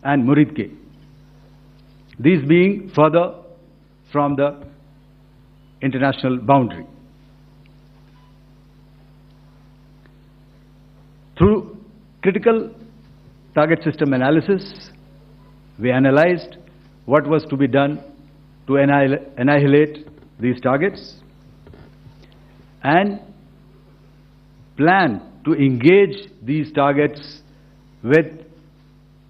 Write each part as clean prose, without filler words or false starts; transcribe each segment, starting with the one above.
and Muridke, these being further from the international boundary. Through critical target system analysis, we analyzed what was to be done to annihilate these targets and plan to engage these targets with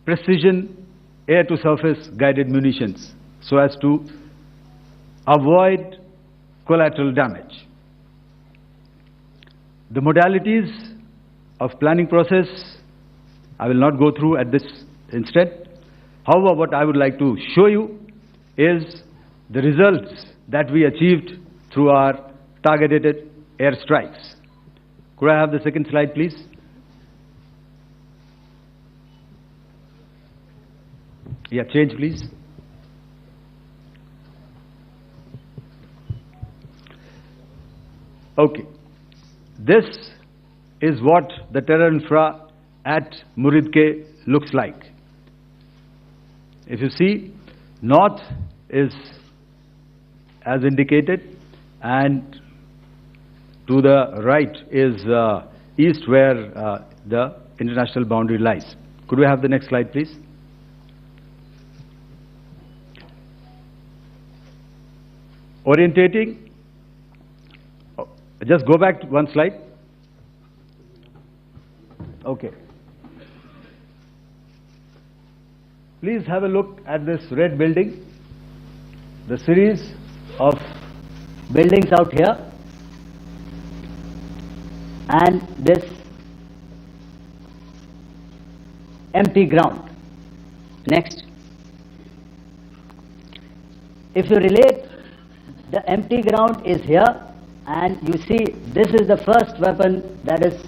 precision air-to-surface guided munitions so as to avoid collateral damage. The modalities of planning process I will not go through at this instant. However, what I would like to show you is the results that we achieved through our targeted airstrikes. Could I have the second slide, please? Yeah, change, please. Okay. This is what the terror infra at Muridke looks like. If you see, north is as indicated, and to the right is east, where the international boundary lies. Could we have the next slide, please? Orientating. Just go back to one slide. Okay. Please have a look at this red building, the series of buildings out here, and this empty ground. Next. If you relate, the empty ground is here, and you see this is the first weapon that is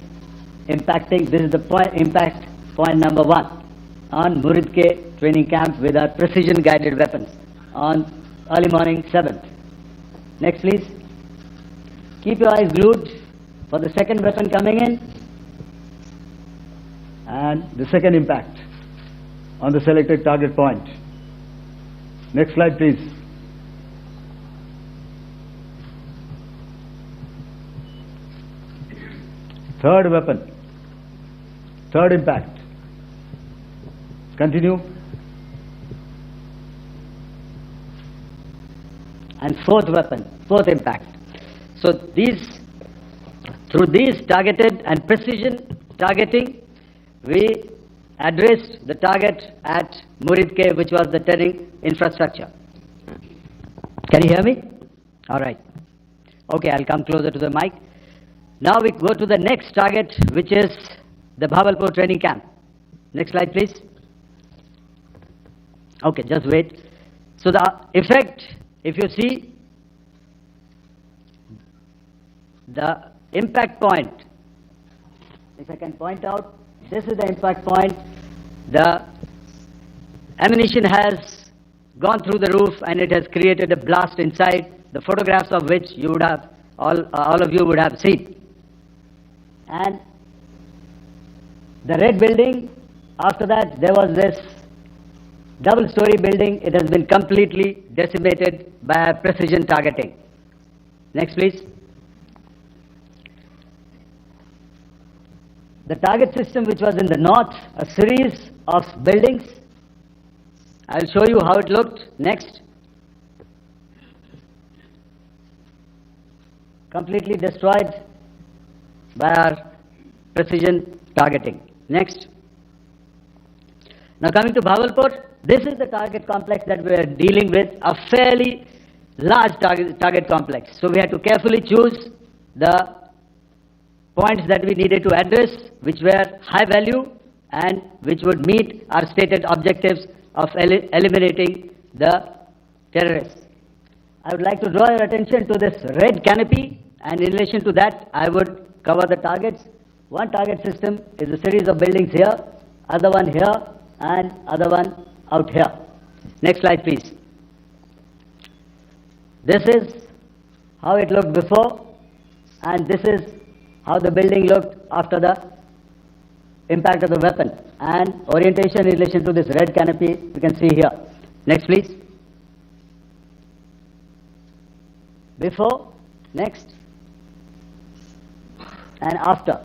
impacting. This is the impact point number 1 on Muridke training camp with our precision guided weapons on early morning 7th. Next, please. Keep your eyes glued for the second weapon coming in and the second impact on the selected target point. Next slide, please. Third weapon, third impact. Continue. And fourth weapon, fourth impact. So through these targeted and precision targeting, we addressed the target at Muridke, which was the turning infrastructure. Can you hear me? All right. Okay, I'll come closer to the mic. Now we go to the next target, which is the Bhavalpur training camp. Next slide, please. Okay, just wait. So the effect, if you see, the impact point, if I can point out, this is the impact point. The ammunition has gone through the roof and it has created a blast inside, the photographs of which you would have, all of you would have seen. And the red building, after that there was this double-story building. It has been completely decimated by precision targeting. Next, please. The target system, which was in the north, a series of buildings. I'll show you how it looked. Next. Completely destroyed by our precision targeting. Next. Now coming to Bhavalpur, this is the target complex that we are dealing with, a fairly large target complex. So we had to carefully choose the points that we needed to address, which were high value and which would meet our stated objectives of eliminating the terrorists. I would like to draw your attention to this red canopy, and in relation to that, I would cover the targets. One target system is a series of buildings here, other one here, and other one out here. Next slide, please. This is how it looked before, and this is how the building looked after the impact of the weapon. and orientation in relation to this red canopy, you can see here. Next, please. Before, next, and after.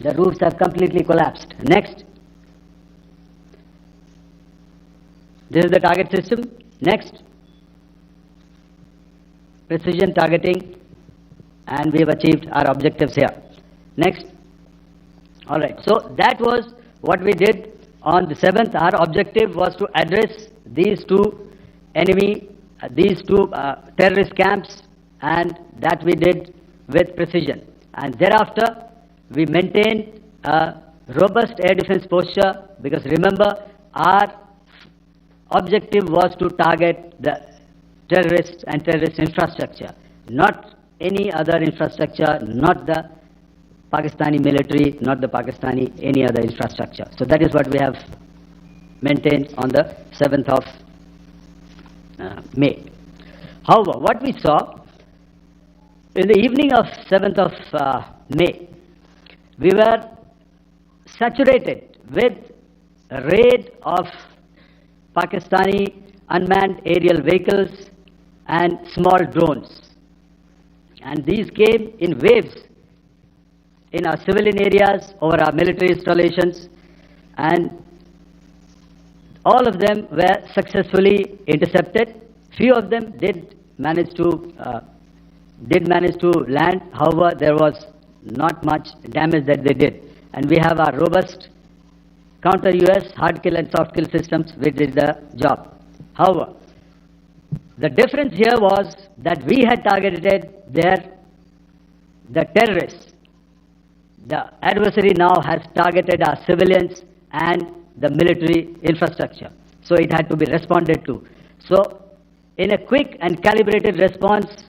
The roofs have completely collapsed. Next. This is the target system. Next. Precision targeting, and we have achieved our objectives here. Next. All right. So that was what we did on the 7th. Our objective was to address these two terrorist camps, and that we did with precision. And thereafter, we maintained a robust air defense posture, because remember, our objective was to target the terrorists and terrorist infrastructure, not any other infrastructure, not the Pakistani military, not the Pakistani any other infrastructure. So that is what we have maintained on the 7th of May. However, what we saw in the evening of 7th of May, we were saturated with a raid of Pakistani unmanned aerial vehicles and small drones. And these came in waves in our civilian areas, over our military installations, and all of them were successfully intercepted. Few of them did manage to land. However, there was not much damage that they did. And we have our robust counter-US hard kill and soft kill systems which did the job. However, the difference here was that we had targeted the terrorists. The adversary now has targeted our civilians and the military infrastructure. So it had to be responded to. So in a quick and calibrated response,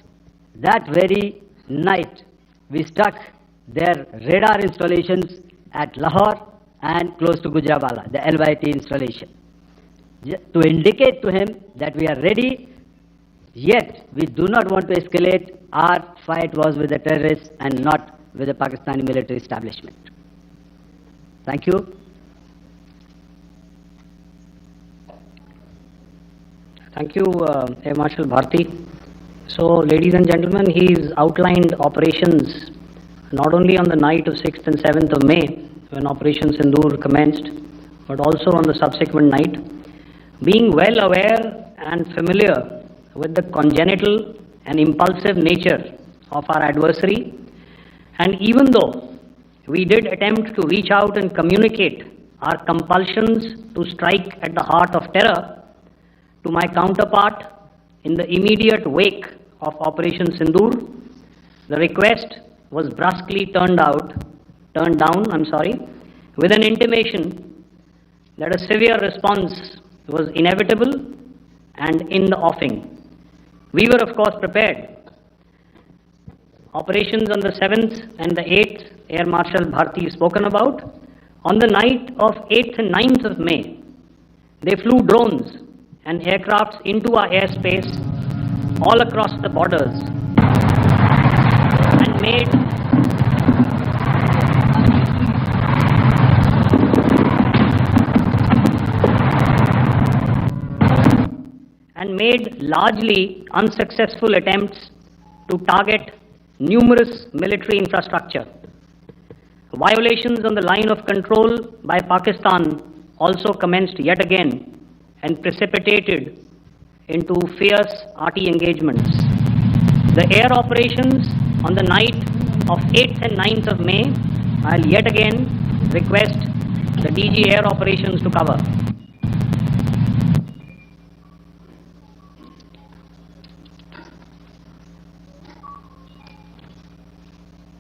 that very night, we struck their radar installations at Lahore and close to Gujranwala, the LYT installation, to indicate to him that we are ready, yet we do not want to escalate. Our fight was with the terrorists and not with the Pakistani military establishment. Thank you. Thank you, Air Marshal Bharti. So, ladies and gentlemen, he's outlined operations not only on the night of 6th and 7th of May, when Operation SINDOOR commenced, but also on the subsequent night. Being well aware and familiar with the congenital and impulsive nature of our adversary, and even though we did attempt to reach out and communicate our compulsions to strike at the heart of terror to my counterpart in the immediate wake of Operation Sindoor, the request was brusquely turned down, with an intimation that a severe response was inevitable and in the offing. We were, of course, prepared. Operations on the 7th and the 8th, Air Marshal Bharti spoken about. On the night of 8th and 9th of May, they flew drones and aircrafts into our airspace all across the borders and made largely unsuccessful attempts to target numerous military infrastructure. Violations on the line of control by Pakistan also commenced yet again and precipitated into fierce arty engagements. The air operations on the night of 8th and 9th of May, I'll yet again request the DG Air Operations to cover.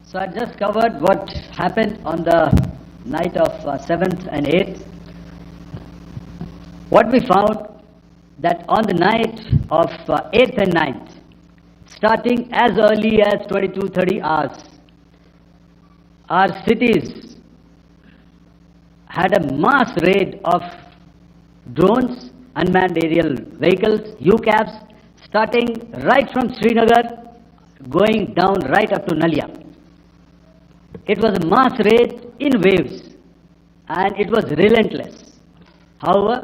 So I just covered what happened on the night of 7th and 8th. What we found that on the night of 8th and 9th, starting as early as 22:30 hours, our cities had a mass raid of drones, unmanned aerial vehicles, UCAVs, starting right from Srinagar, going down right up to Nalia. It was a mass raid in waves, and it was relentless. However,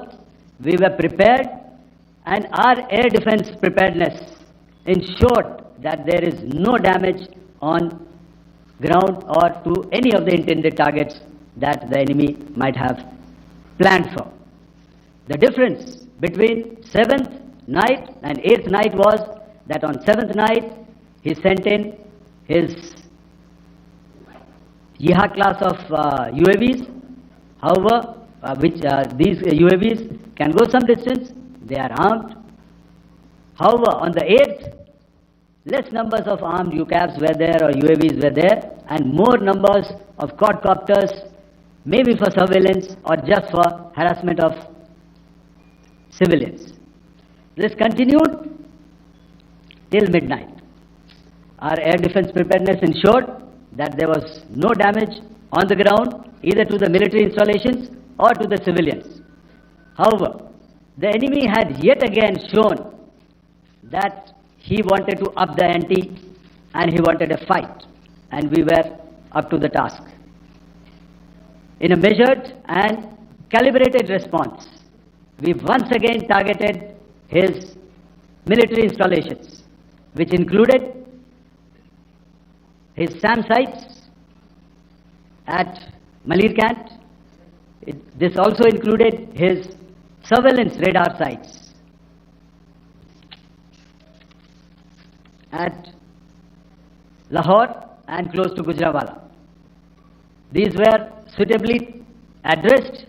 we were prepared, and our air defense preparedness ensured that there is no damage on ground or to any of the intended targets that the enemy might have planned for. The difference between 7th night and 8th night was that on 7th night he sent in his Yeha class of UAVs. However, these UAVs can go some distance, they are armed. However, on the 8th, less numbers of armed UCAVs were there or UAVs were there, and more numbers of quadcopters, maybe for surveillance or just for harassment of civilians. This continued till midnight. Our air defense preparedness ensured that there was no damage on the ground, either to the military installations or to the civilians. However, the enemy had yet again shown that he wanted to up the ante and he wanted a fight, and we were up to the task. In a measured and calibrated response, we once again targeted his military installations, which included his SAM sites at Malirkant. This also included his surveillance radar sites at Lahore and close to Gujranwala. These were suitably addressed,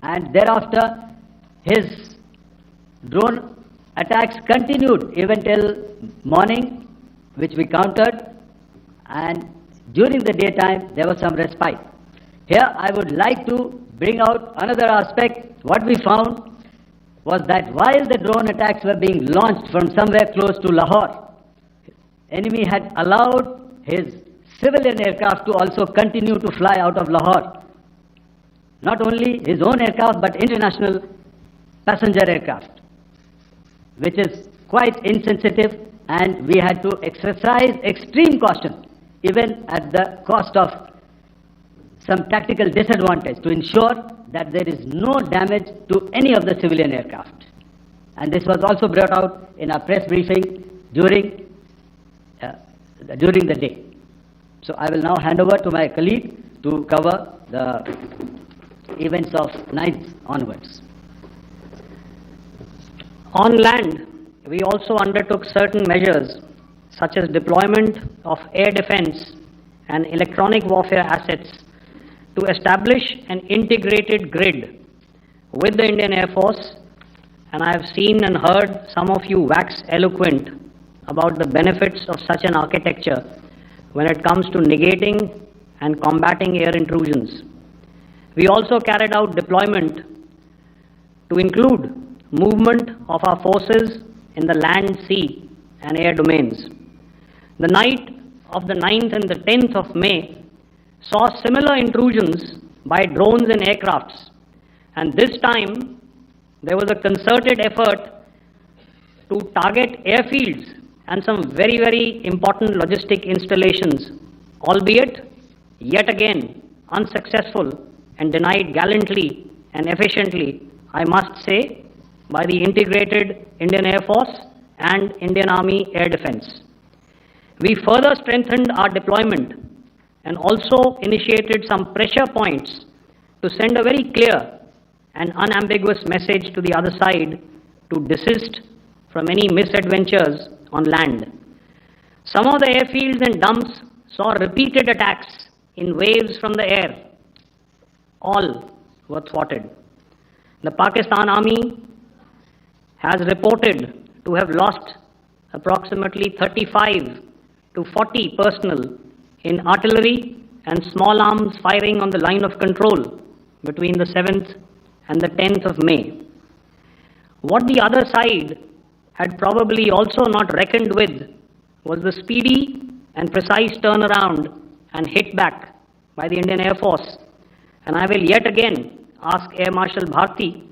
and thereafter his drone attacks continued even till morning, which we countered, and during the daytime there was some respite. Here I would like to bring out another aspect. What we found was that while the drone attacks were being launched from somewhere close to Lahore, enemy had allowed his civilian aircraft to also continue to fly out of Lahore. Not only his own aircraft, but international passenger aircraft, which is quite insensitive, and we had to exercise extreme caution, even at the cost of some tactical disadvantage, to ensure that there is no damage to any of the civilian aircraft. And this was also brought out in our press briefing during the day. So I will now hand over to my colleague to cover the events of 9th onwards. On land, we also undertook certain measures such as deployment of air defense and electronic warfare assets to establish an integrated grid with the Indian Air Force, and I have seen and heard some of you wax eloquent about the benefits of such an architecture when it comes to negating and combating air intrusions. We also carried out deployment to include movement of our forces in the land, sea and air domains. The night of the 9th and the 10th of May saw similar intrusions by drones and aircrafts, and this time there was a concerted effort to target airfields and some very, very important logistic installations, albeit yet again unsuccessful and denied gallantly and efficiently, I must say, by the integrated Indian Air Force and Indian Army Air Defense. We further strengthened our deployment and also initiated some pressure points to send a very clear and unambiguous message to the other side to desist from any misadventures on land. Some of the airfields and dumps saw repeated attacks in waves from the air. All were thwarted. The Pakistan Army has reported to have lost approximately 35 to 40 personnel in artillery and small arms firing on the line of control between the 7th and the 10th of May. What the other side had probably also not reckoned with was the speedy and precise turnaround and hit back by the Indian Air Force. And I will yet again ask Air Marshal Bharti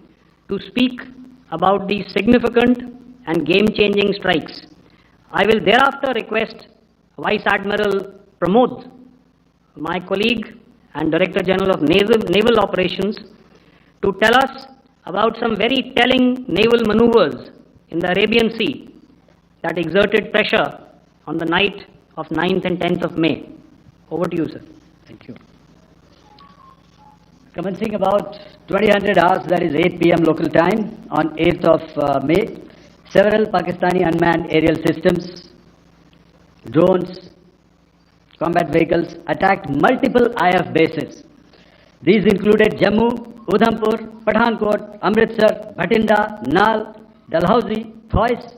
to speak about these significant and game-changing strikes. I will thereafter request Vice Admiral Pramod my colleague and Director General of Naval Operations to tell us about some very telling naval maneuvers in the Arabian Sea that exerted pressure on the night of 9th and 10th of May. Over to you, sir. Thank you. Commencing about 2000 hours, that is 8 p.m. local time, on 8th of May, several Pakistani unmanned aerial systems, drones, combat vehicles attacked multiple IF bases. These included Jammu, Udhampur, Pathankot, Amritsar, Bhatinda, Nal, Dalhousie, Thois,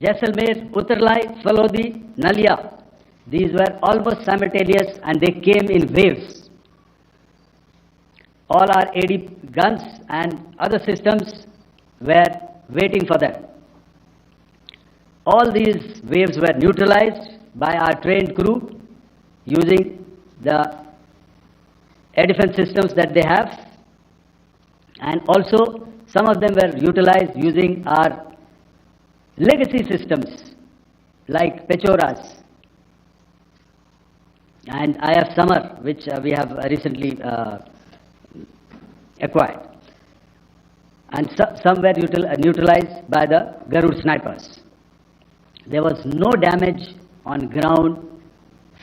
Jaisalmer, Uttarlai, Falodi, Nalia. These were almost simultaneous and they came in waves. All our AD guns and other systems were waiting for them. All these waves were neutralized by our trained crew using the air defense systems that they have, and also some of them were utilized using our legacy systems like Pechoras and IF Summer, which we have recently acquired, and some were neutralized by the Garud snipers. There was no damage on ground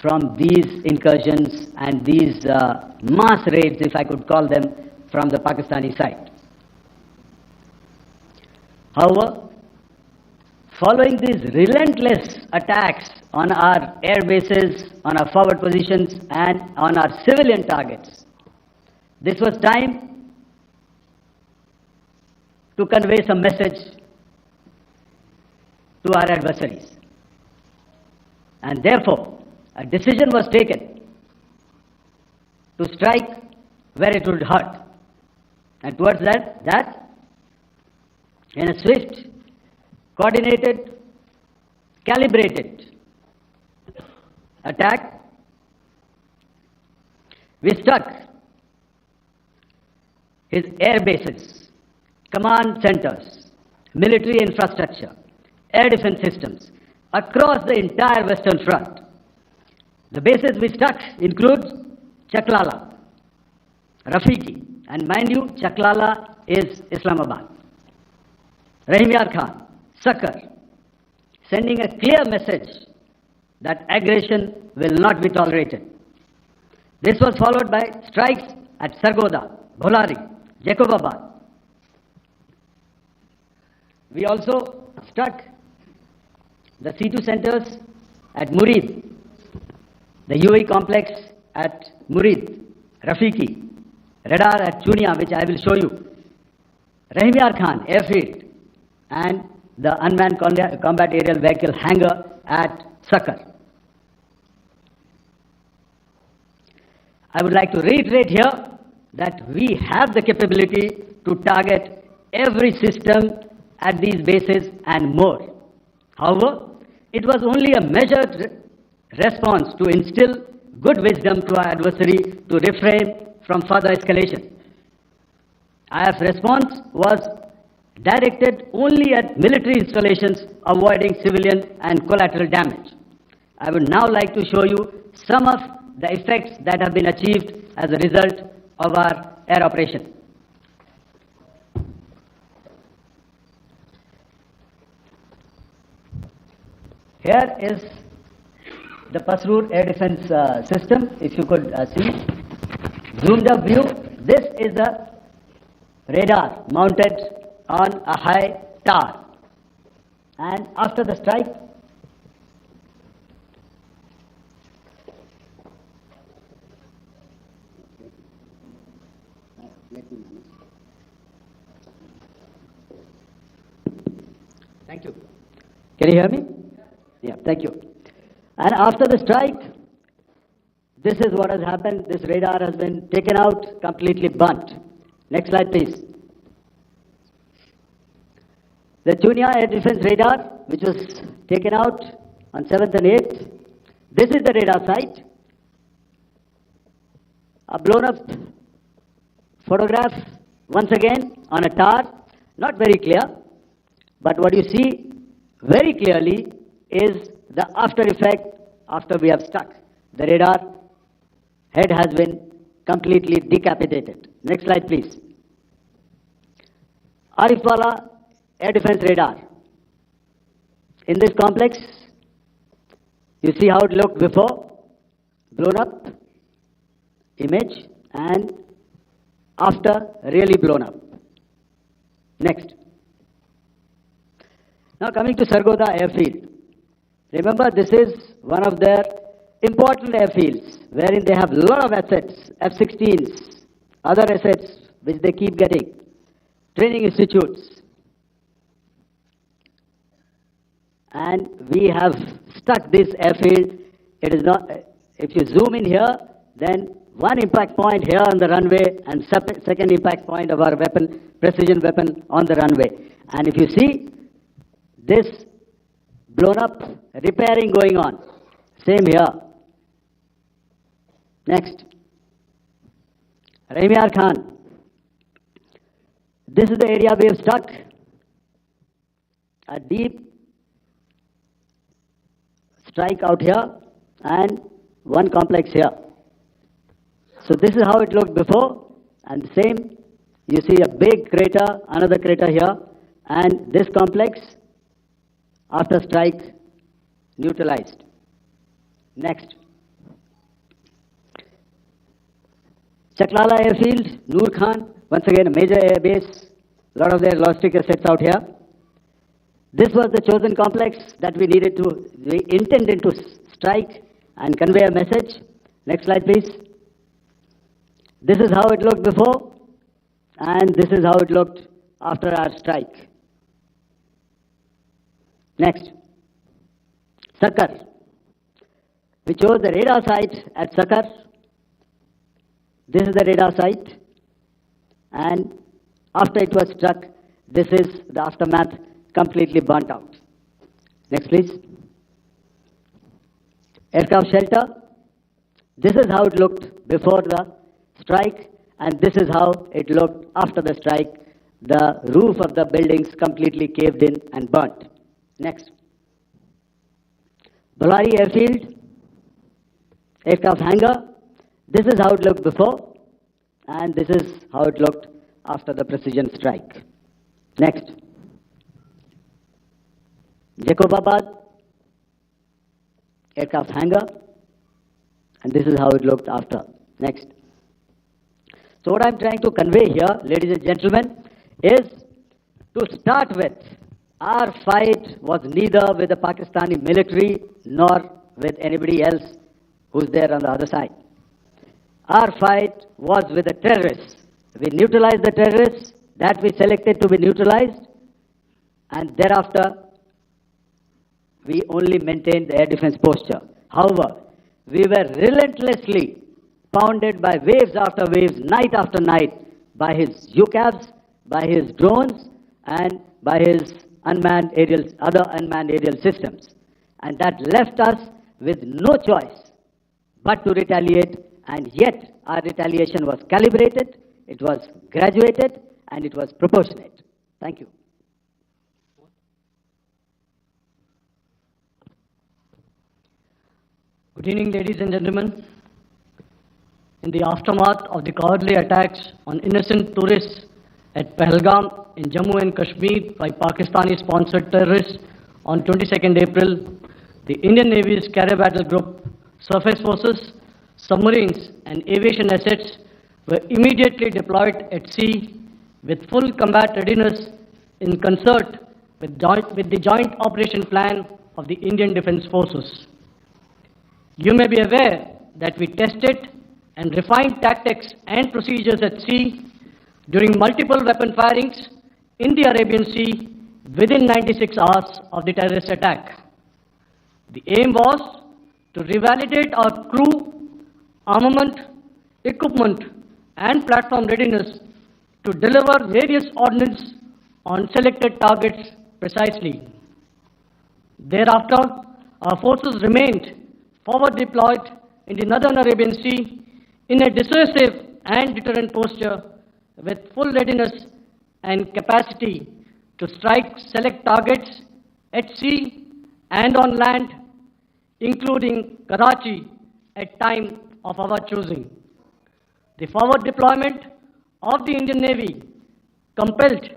from these incursions and these mass raids, if I could call them, from the Pakistani side. However, following these relentless attacks on our air bases, on our forward positions, and on our civilian targets, this was time to convey some message to our adversaries. And therefore, a decision was taken to strike where it would hurt. And towards that, in a swift, coordinated, calibrated attack, we struck his air bases, command centers, military infrastructure, air defense systems across the entire Western Front. The bases we struck include Chaklala, Rafiki, and mind you, Chaklala is Islamabad, Rahim Yar Khan, Sakar, sending a clear message that aggression will not be tolerated. This was followed by strikes at Sargoda, Bholari, Jacobabad. We also struck the C2 centers at Murid, the UAE complex at Murid, Rafiki, radar at Chunia, which I will show you, Rahim Yar Khan airfield, and the unmanned combat aerial vehicle hangar at Sakar. I would like to reiterate here that we have the capability to target every system at these bases and more. However, it was only a measured response to instill good wisdom to our adversary to refrain from further escalation. IF's response was directed only at military installations, avoiding civilian and collateral damage. I would now like to show you some of the effects that have been achieved as a result of our air operation. Here is the Pasrur air defense system, if you could see. Zoomed up view, this is a radar mounted on a high tower. And after the strike, thank you. Can you hear me? Yeah, thank you. And after the strike, this is what has happened. This radar has been taken out, completely burnt. Next slide, please. The Chunia air defense radar, which was taken out on 7th and 8th, this is the radar site. A blown up photograph, once again, on a tower, not very clear, but what you see very clearly is the after effect after we have struck. The radar head has been completely decapitated. Next slide, please. Arifwala air defense radar. In this complex, you see how it looked before, blown up image, and after, really blown up. Next. Now coming to Sargodha airfield. Remember, this is one of their important airfields wherein they have a lot of assets, F-16s, other assets which they keep getting, training institutes. And we have stuck this airfield. It is not, if you zoom in here, then one impact point here on the runway and second impact point of our weapon, precision weapon on the runway. And if you see this blown up, repairing going on, same here. Next. Rahimyar Khan. This is the area we have struck. A deep strike out here and one complex here. So this is how it looked before, and the same, you see a big crater, another crater here, and this complex, after strike, neutralized. Next. Chaklala airfield, Noor Khan, once again a major air base, a lot of their logistic assets out here. This was the chosen complex that we intended to strike and convey a message. Next slide, please. This is how it looked before, and this is how it looked after our strike. Next. Sakar. We chose the radar site at Sakar. This is the radar site, and after it was struck, this is the aftermath, completely burnt out. Next, please. Aircraft shelter. This is how it looked before the strike, and this is how it looked after the strike. The roof of the buildings completely caved in and burnt. Next. Ballari airfield, aircraft hangar. This is how it looked before, and this is how it looked after the precision strike. Next. Jacobabad, aircraft hangar, and this is how it looked after. Next. So what I'm trying to convey here, ladies and gentlemen, is to start with, our fight was neither with the Pakistani military nor with anybody else who's there on the other side. Our fight was with the terrorists. We neutralized the terrorists that we selected to be neutralized, and thereafter we only maintained the air defense posture. However, we were relentlessly pounded by waves after waves, night after night, by his UCAVs, by his drones, and by his other unmanned aerial systems. And that left us with no choice but to retaliate, and yet our retaliation was calibrated, it was graduated, and it was proportionate. Thank you. Good evening, ladies and gentlemen. In the aftermath of the cowardly attacks on innocent tourists at Pahalgam in Jammu and Kashmir by Pakistani-sponsored terrorists on 22nd April, the Indian Navy's Carrier Battle Group, surface forces, submarines, and aviation assets were immediately deployed at sea with full combat readiness in concert with the joint operation plan of the Indian Defence Forces. You may be aware that we tested and refined tactics and procedures at sea during multiple weapon firings in the Arabian Sea within 96 hours of the terrorist attack. The aim was to revalidate our crew, armament, equipment, and platform readiness to deliver various ordnance on selected targets precisely. Thereafter, our forces remained forward deployed in the Northern Arabian Sea in a dissuasive and deterrent posture with full readiness and capacity to strike select targets at sea and on land, including Karachi at time of our choosing. The forward deployment of the Indian Navy compelled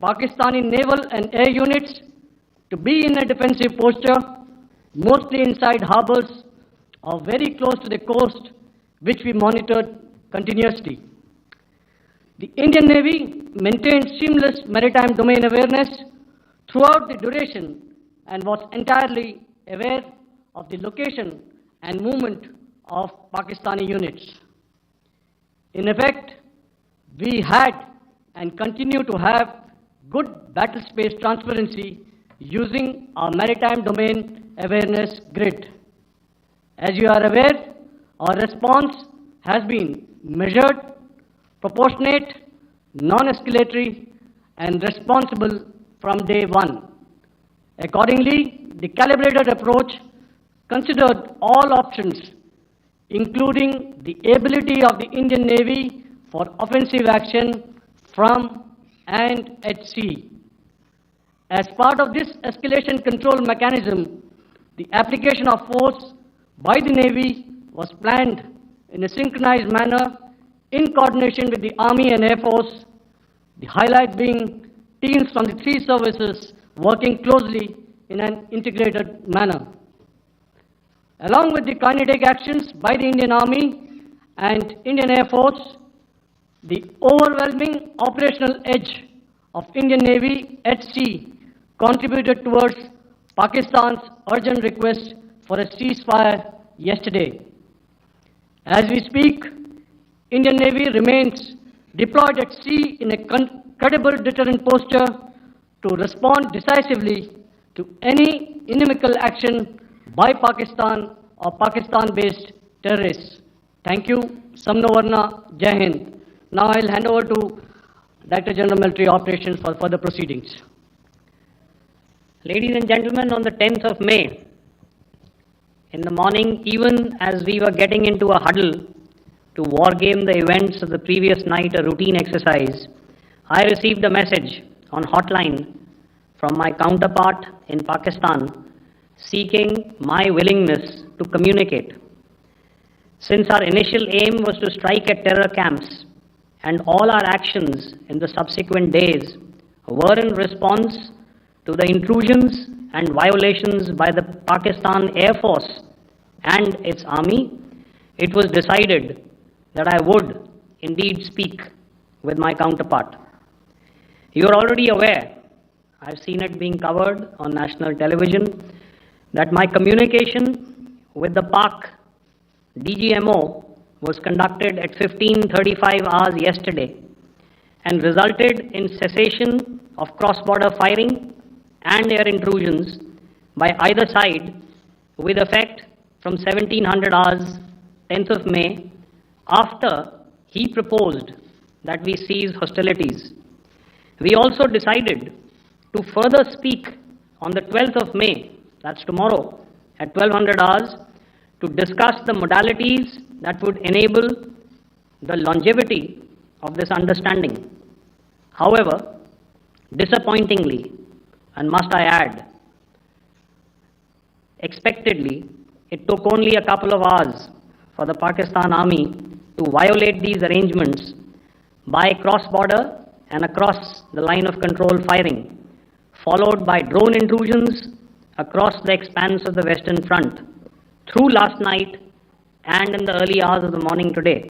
Pakistani naval and air units to be in a defensive posture, mostly inside harbors or very close to the coast, which we monitored continuously. The Indian Navy maintained seamless maritime domain awareness throughout the duration and was entirely aware of the location and movement of Pakistani units. In effect, we had and continue to have good battle space transparency using our maritime domain awareness grid. As you are aware, our response has been measured, proportionate, non-escalatory, and responsible from day one. Accordingly, the calibrated approach considered all options, including the ability of the Indian Navy for offensive action from and at sea. As part of this escalation control mechanism, the application of force by the Navy was planned in a synchronized manner in coordination with the Army and Air Force, the highlight being teams from the three services working closely in an integrated manner. Along with the kinetic actions by the Indian Army and Indian Air Force, the overwhelming operational edge of Indian Navy at sea contributed towards Pakistan's urgent request for a ceasefire yesterday. As we speak, Indian Navy remains deployed at sea in a credible deterrent posture to respond decisively to any inimical action by Pakistan or Pakistan-based terrorists. Thank you. Samno Varna, Jai Hind. Now I'll hand over to Director General Military Operations for further proceedings. Ladies and gentlemen, on the 10th of May, in the morning, even as we were getting into a huddle to war game the events of the previous night, a routine exercise, I received a message on hotline from my counterpart in Pakistan seeking my willingness to communicate. Since our initial aim was to strike at terror camps and all our actions in the subsequent days were in response to the intrusions and violations by the Pakistan Air Force and its army, it was decided that I would indeed speak with my counterpart. You are already aware, I've seen it being covered on national television, that my communication with the Pak DGMO was conducted at 15:35 hours yesterday and resulted in cessation of cross-border firing and air intrusions by either side with effect from 1700 hours 10th of May, after he proposed that we cease hostilities. We also decided to further speak on the 12th of May, that's tomorrow, at 1200 hours, to discuss the modalities that would enable the longevity of this understanding. However, disappointingly, and must I add, expectedly, it took only a couple of hours for the Pakistan Army to violate these arrangements by cross-border and across the line of control firing, followed by drone intrusions across the expanse of the Western Front through last night and in the early hours of the morning today.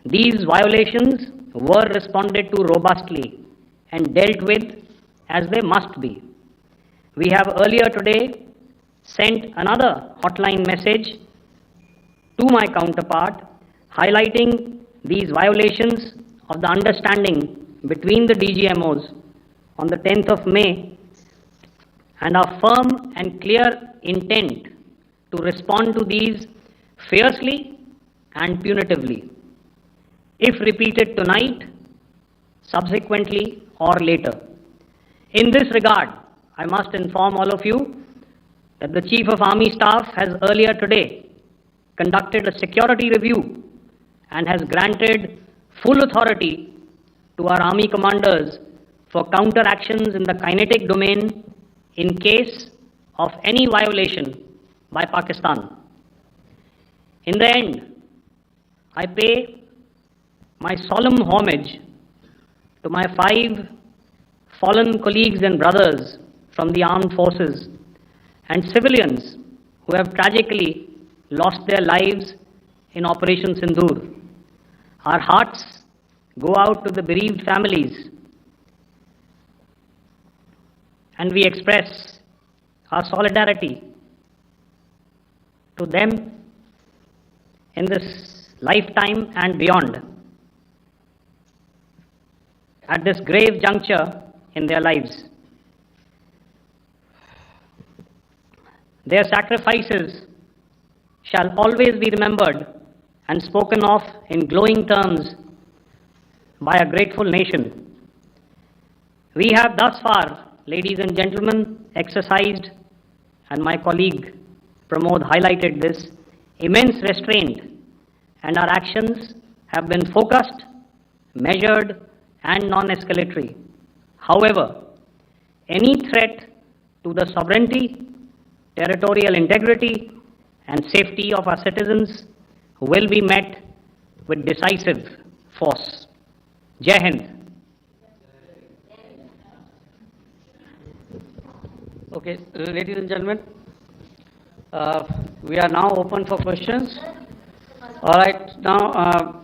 These violations were responded to robustly and dealt with as they must be. We have earlier today sent another hotline message to my counterpart highlighting these violations of the understanding between the DGMOs on the 10th of May and our firm and clear intent to respond to these fiercely and punitively, if repeated tonight, subsequently, or later. In this regard, I must inform all of you that the Chief of Army Staff has earlier today conducted a security review and has granted full authority to our Army commanders for counter-actions in the kinetic domain in case of any violation by Pakistan. In the end, I pay my solemn homage to my 5 fallen colleagues and brothers from the armed forces and civilians who have tragically lost their lives in Operation Sindoor. Our hearts go out to the bereaved families, and we express our solidarity to them in this lifetime and beyond, at this grave juncture in their lives. Their sacrifices shall always be remembered and spoken of in glowing terms by a grateful nation. We have thus far, ladies and gentlemen, exercised, and my colleague Pramod highlighted this, immense restraint, and our actions have been focused, measured, and non-escalatory. However, any threat to the sovereignty, territorial integrity, and safety of our citizens will be met with decisive force. Jai Hind. Okay, ladies and gentlemen, we are now open for questions. All right, now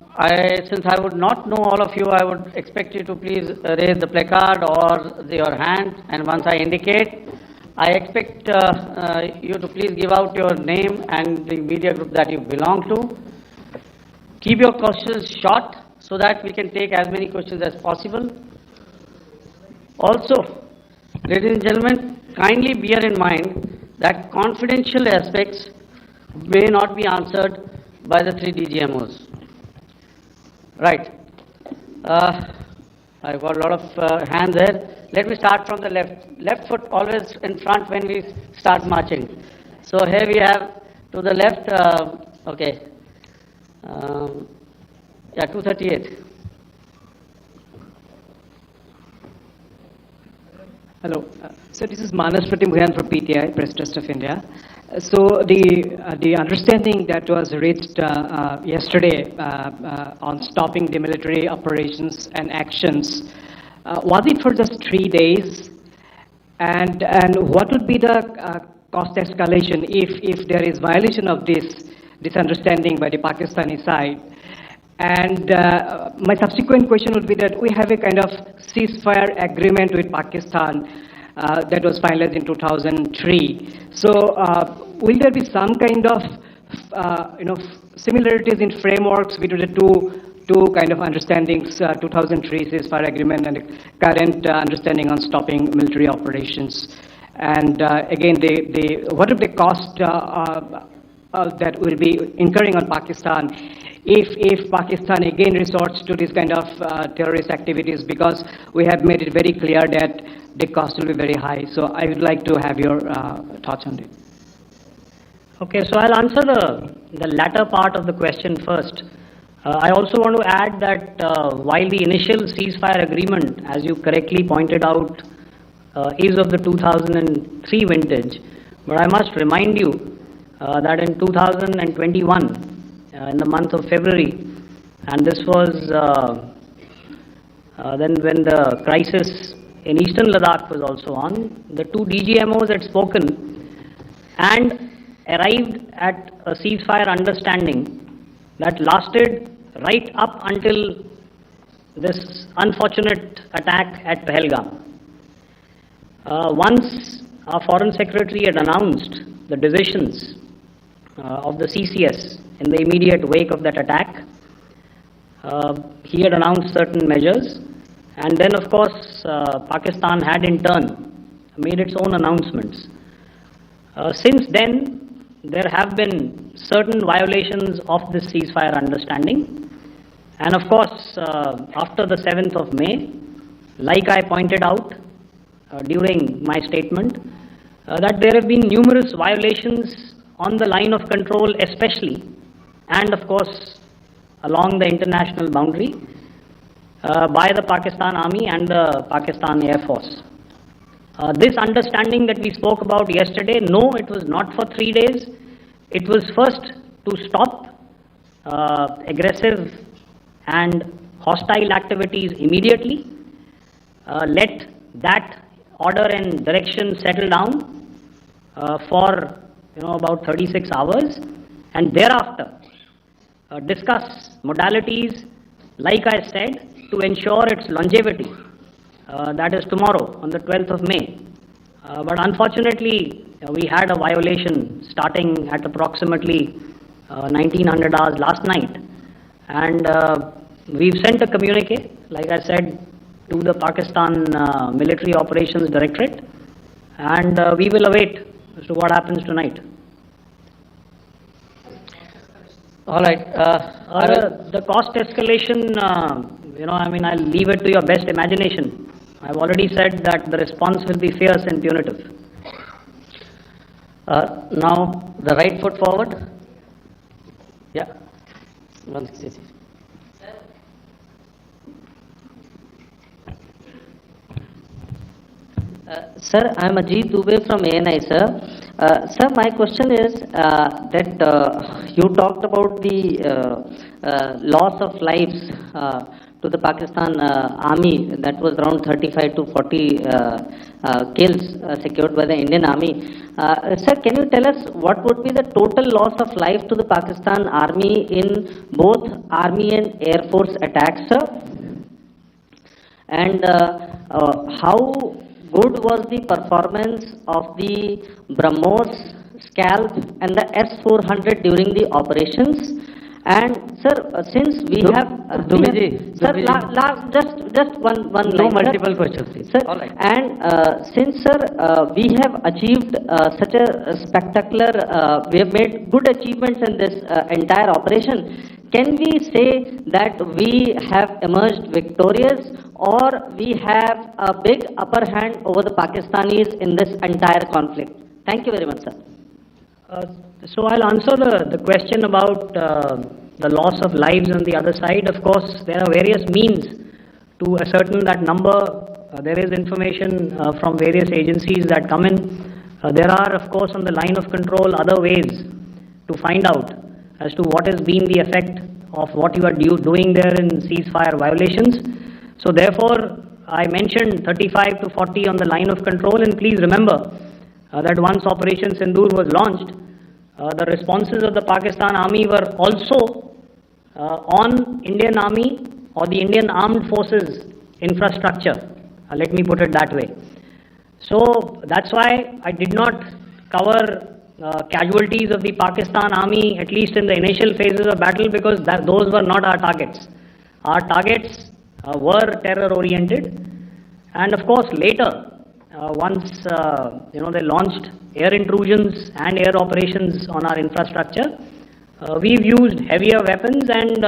since I would not know all of you, I would expect you to please raise the placard or your hand, and once I indicate, I expect you to please give out your name and the media group that you belong to. Keep your questions short so that we can take as many questions as possible. Also, ladies and gentlemen, kindly bear in mind that confidential aspects may not be answered by the 3 DGMOs. Right. I've got a lot of hands there. Let me start from the left. Left foot always in front when we start marching. So here we have to the left, okay. Yeah, 238. Hello. So this is Manas Pratimughan from PTI, Press Trust of India. So the understanding that was reached yesterday on stopping the military operations and actions, was it for just 3 days? And what would be the cost escalation if there is violation of this understanding by the Pakistani side? And my subsequent question would be that we have a kind of ceasefire agreement with Pakistan that was finalized in 2003. So will there be some kind of similarities in frameworks between the two kind of understandings, 2003 ceasefire agreement and the current understanding on stopping military operations? And again, what would the cost that will be incurring on Pakistan if Pakistan again resorts to this kind of terrorist activities, because we have made it very clear that the cost will be very high. So I would like to have your thoughts on it. Okay, so I'll answer the latter part of the question first. I also want to add that while the initial ceasefire agreement, as you correctly pointed out, is of the 2003 vintage, but I must remind you that in 2021, in the month of February, and this was then when the crisis in eastern Ladakh was also on, the 2 DGMOs had spoken and arrived at a ceasefire understanding that lasted right up until this unfortunate attack at Pahalgam. Once our Foreign Secretary had announced the decisions of the CCS in the immediate wake of that attack, he had announced certain measures, and then of course Pakistan had in turn made its own announcements. Since then, there have been certain violations of this ceasefire understanding, and of course after the 7th of May, like I pointed out during my statement, that there have been numerous violations on the line of control especially, and of course along the international boundary by the Pakistan Army and the Pakistan Air Force. This understanding that we spoke about yesterday, no, it was not for 3 days. It was first to stop aggressive and hostile activities immediately, let that order and direction settle down for about 36 hours, and thereafter discuss modalities, like I said, to ensure its longevity. That is tomorrow on the 12th of May. But unfortunately, we had a violation starting at approximately 1900 hours last night, and we've sent a communique, like I said, to the Pakistan Military Operations Directorate, and we will await as to what happens tonight. All right. The cost escalation, I'll leave it to your best imagination. I've already said that the response will be fierce and punitive. Now, the right foot forward. Yeah. 160. Sir, I am Ajit Dubey from ANI, sir. Sir, my question is that you talked about the loss of lives to the Pakistan army, that was around 35 to 40 kills secured by the Indian army. Sir, can you tell us what would be the total loss of life to the Pakistan army in both army and air force attacks, sir? And how good was the performance of the BrahMos, Scalp and the S-400 during the operations? And sir, since we have sir, just one No line, multiple sir. questions, please. Sir, All right. and since sir, we have achieved such a spectacular, we have made good achievements in this entire operation. Can we say that we have emerged victorious, or we have a big upper hand over the Pakistanis in this entire conflict? Thank you very much, sir. So I'll answer the question about the loss of lives on the other side. Of course, there are various means to ascertain that number. There is information from various agencies that come in. There are, of course, on the line of control, other ways to find out as to what has been the effect of what you are doing there in ceasefire violations. So therefore, I mentioned 35 to 40 on the line of control, and please remember that once Operation Sindoor was launched, the responses of the Pakistan Army were also on Indian Army or the Indian Armed Forces infrastructure. Let me put it that way. So that's why I did not cover casualties of the Pakistan Army, at least in the initial phases of battle, because those were not our targets. Our targets were terror-oriented, and of course later, once they launched air intrusions and air operations on our infrastructure, we've used heavier weapons, and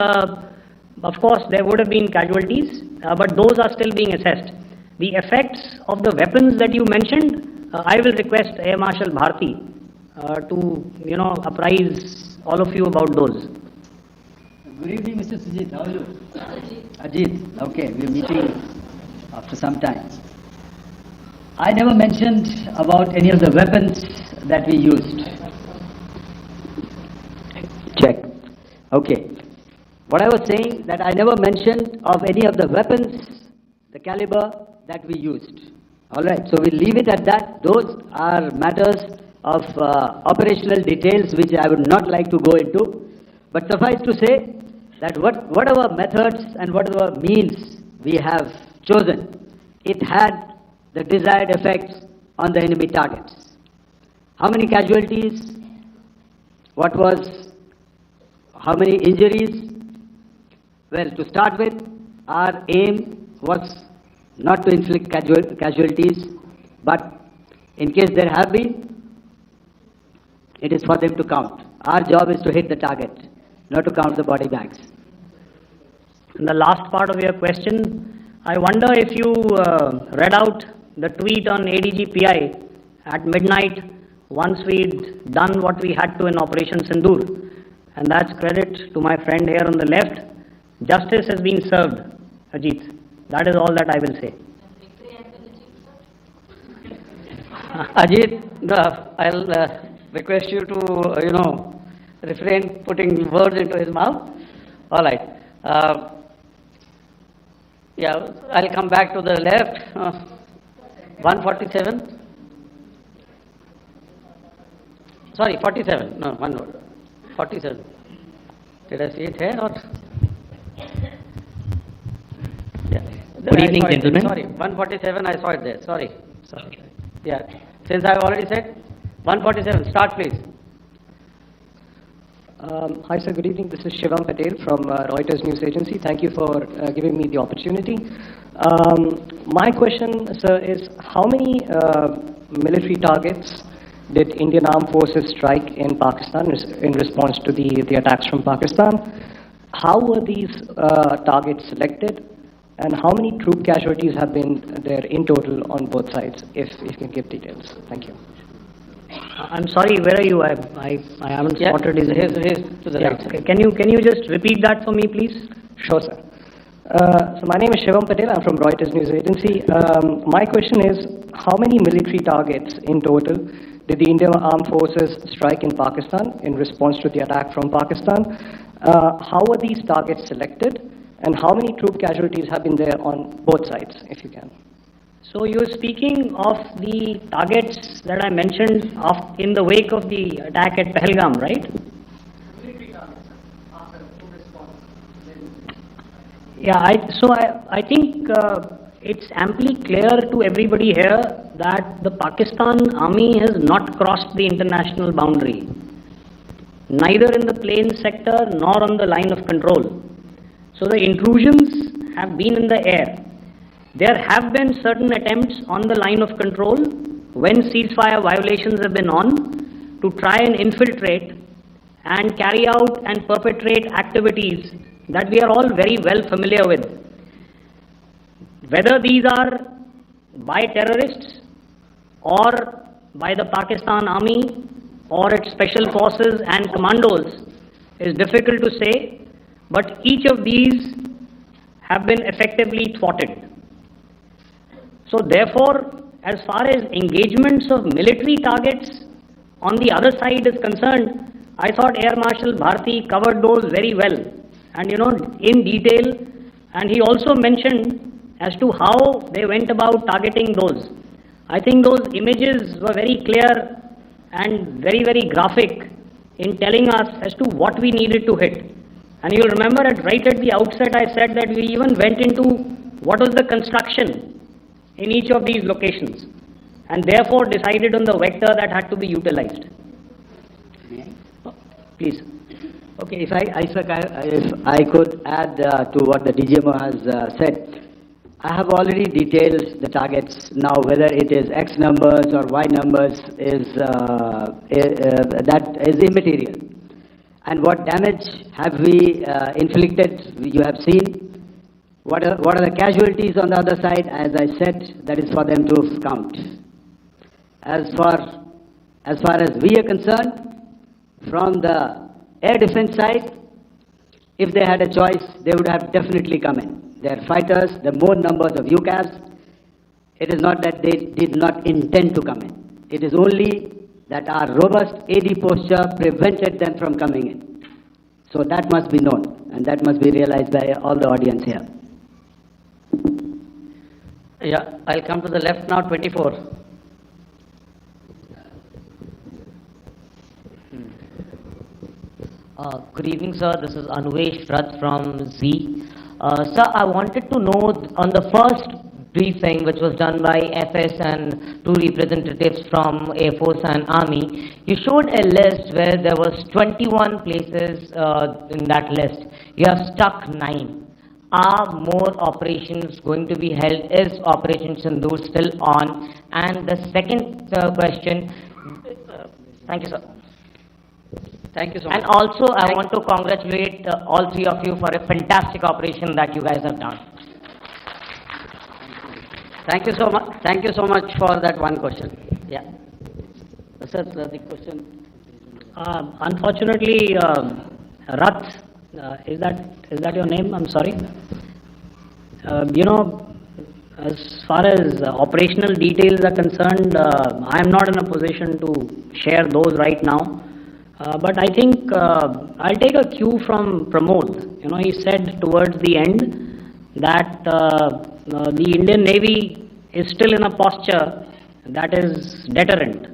of course there would have been casualties, but those are still being assessed. The effects of the weapons that you mentioned, I will request Air Marshal Bharti to apprise all of you about those. Good evening, Mr. Sujit. How are you? Ajit. Okay, we're meeting after some time. I never mentioned about any of the weapons that we used. Check. Okay. What I was saying, that I never mentioned of any of the weapons, the caliber that we used. All right. So we'll leave it at that. Those are matters of operational details which I would not like to go into. But suffice to say that whatever methods and whatever means we have chosen, it had the desired effects on the enemy targets. How many casualties? How many injuries? Well, to start with, our aim was not to inflict casualties, but in case there have been, it is for them to count. Our job is to hit the target, not to count the body bags. And the last part of your question, I wonder if you read out the tweet on ADG-PI at midnight once we'd done what we had to in Operation Sindoor. And that's credit to my friend here on the left. Justice has been served, Ajit. That is all that I will say. Ajit, I'll request you to, refrain putting words into his mouth. All right. Yeah, I'll come back to the left. 147. Sorry, 47. No, one more. 47. Did I see it here or? Yeah. Good evening, gentlemen. Sorry, 147. I saw it there. Sorry. Yeah. Since I've already said 147. Start, please. Hi, sir. Good evening. This is Shivam Patel from Reuters News Agency. Thank you for giving me the opportunity. My question, sir, is how many military targets did Indian Armed Forces strike in Pakistan in response to the attacks from Pakistan? How were these targets selected? And how many troop casualties have been there in total on both sides, if you can give details? Thank you. I'm sorry, where are you? I haven't spotted his. Here's to the right. Okay. Can you just repeat that for me, please? Sure, sir. So my name is Shivam Patel. I'm from Reuters News Agency. My question is, how many military targets in total did the Indian Armed Forces strike in Pakistan in response to the attack from Pakistan? How were these targets selected? And how many troop casualties have been there on both sides, if you can? So you're speaking of the targets that I mentioned in the wake of the attack at Pahalgam, right? Yeah, I think it's amply clear to everybody here that the Pakistan army has not crossed the international boundary, neither in the plain sector nor on the line of control. So the intrusions have been in the air. There have been certain attempts on the line of control when ceasefire violations have been on to try and infiltrate and carry out and perpetrate activities that we are all very well familiar with. Whether these are by terrorists or by the Pakistan army or its special forces and commandos is difficult to say, but each of these have been effectively thwarted. So therefore, as far as engagements of military targets on the other side is concerned, I thought Air Marshal Bharti covered those very well and in detail, and he also mentioned as to how they went about targeting those. I think those images were very clear and very, very graphic in telling us as to what we needed to hit. And you'll remember right at the outset I said that we even went into what was the construction in each of these locations and therefore decided on the vector that had to be utilized. Please. Okay, if I could add to what the DGMO has said, I have already detailed the targets. Now, whether it is X numbers or Y numbers that is immaterial. And what damage have we inflicted? You have seen. What are the casualties on the other side? As I said, that is for them to count. As far as we are concerned, from the air defense side, if they had a choice, they would have definitely come in. They are fighters, the more numbers of UCAVs. It is not that they did not intend to come in. It is only that our robust AD posture prevented them from coming in. So that must be known, and that must be realized by all the audience here. Yeah, I'll come to the left now, 24. Good evening, sir. This is Anuvesh Rath from Z. Sir, I wanted to know on the first briefing which was done by FS and two representatives from Air Force and Army, you showed a list where there was 21 places in that list. You have stuck 9. Are more operations going to be held? Is Operation Sindoor still on? And the second question, thank you, sir. Thank you so much. And also, I want to congratulate all three of you for a fantastic operation that you guys have done. Thank you so much. Thank you so much for that one question. Yeah. Sir, the question. Unfortunately, Rath, is that your name? I'm sorry. As far as operational details are concerned, I am not in a position to share those right now. But I think I'll take a cue from Pramod. You know, he said towards the end that the Indian Navy is still in a posture that is deterrent.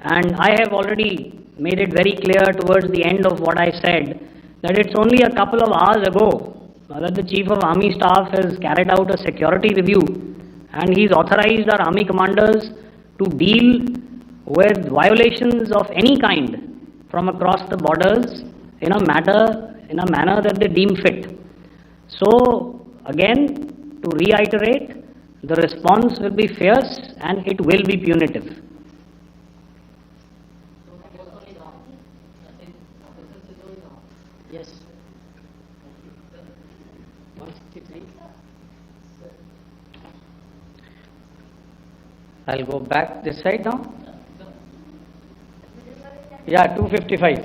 And I have already made it very clear towards the end of what I said that it's only a couple of hours ago that the Chief of Army Staff has carried out a security review and he's authorized our Army commanders to deal with violations of any kind from across the borders in a manner that they deem fit. So again, to reiterate, the response will be fierce and it will be punitive. Yes. I'll go back this side now. Yeah, 255.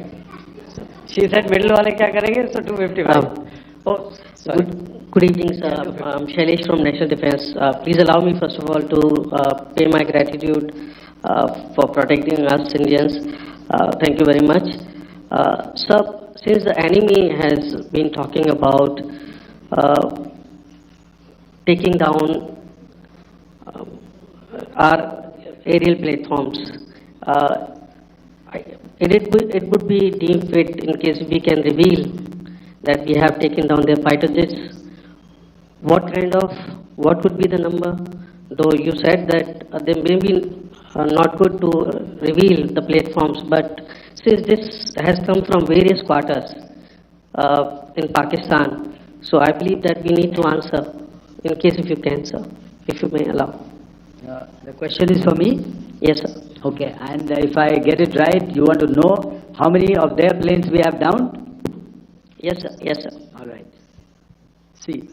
She said middle वाले क्या करेंगे? So 255. Oh, sorry. Good evening, sir. I'm Shailesh from National Defense. Please allow me, first of all, to pay my gratitude for protecting us Indians. Thank you very much. Sir, since the enemy has been talking about taking down our aerial platforms, it would be deemed fit in case we can reveal that we have taken down their fighter jets. What would be the number? Though you said that they may be not good to reveal the platforms, but since this has come from various quarters in Pakistan, so I believe that we need to answer, in case if you can, sir, if you may allow. The question is for me? Yes, sir. Okay, and if I get it right, you want to know how many of their planes we have downed? Yes, sir. Yes, sir. All right. See,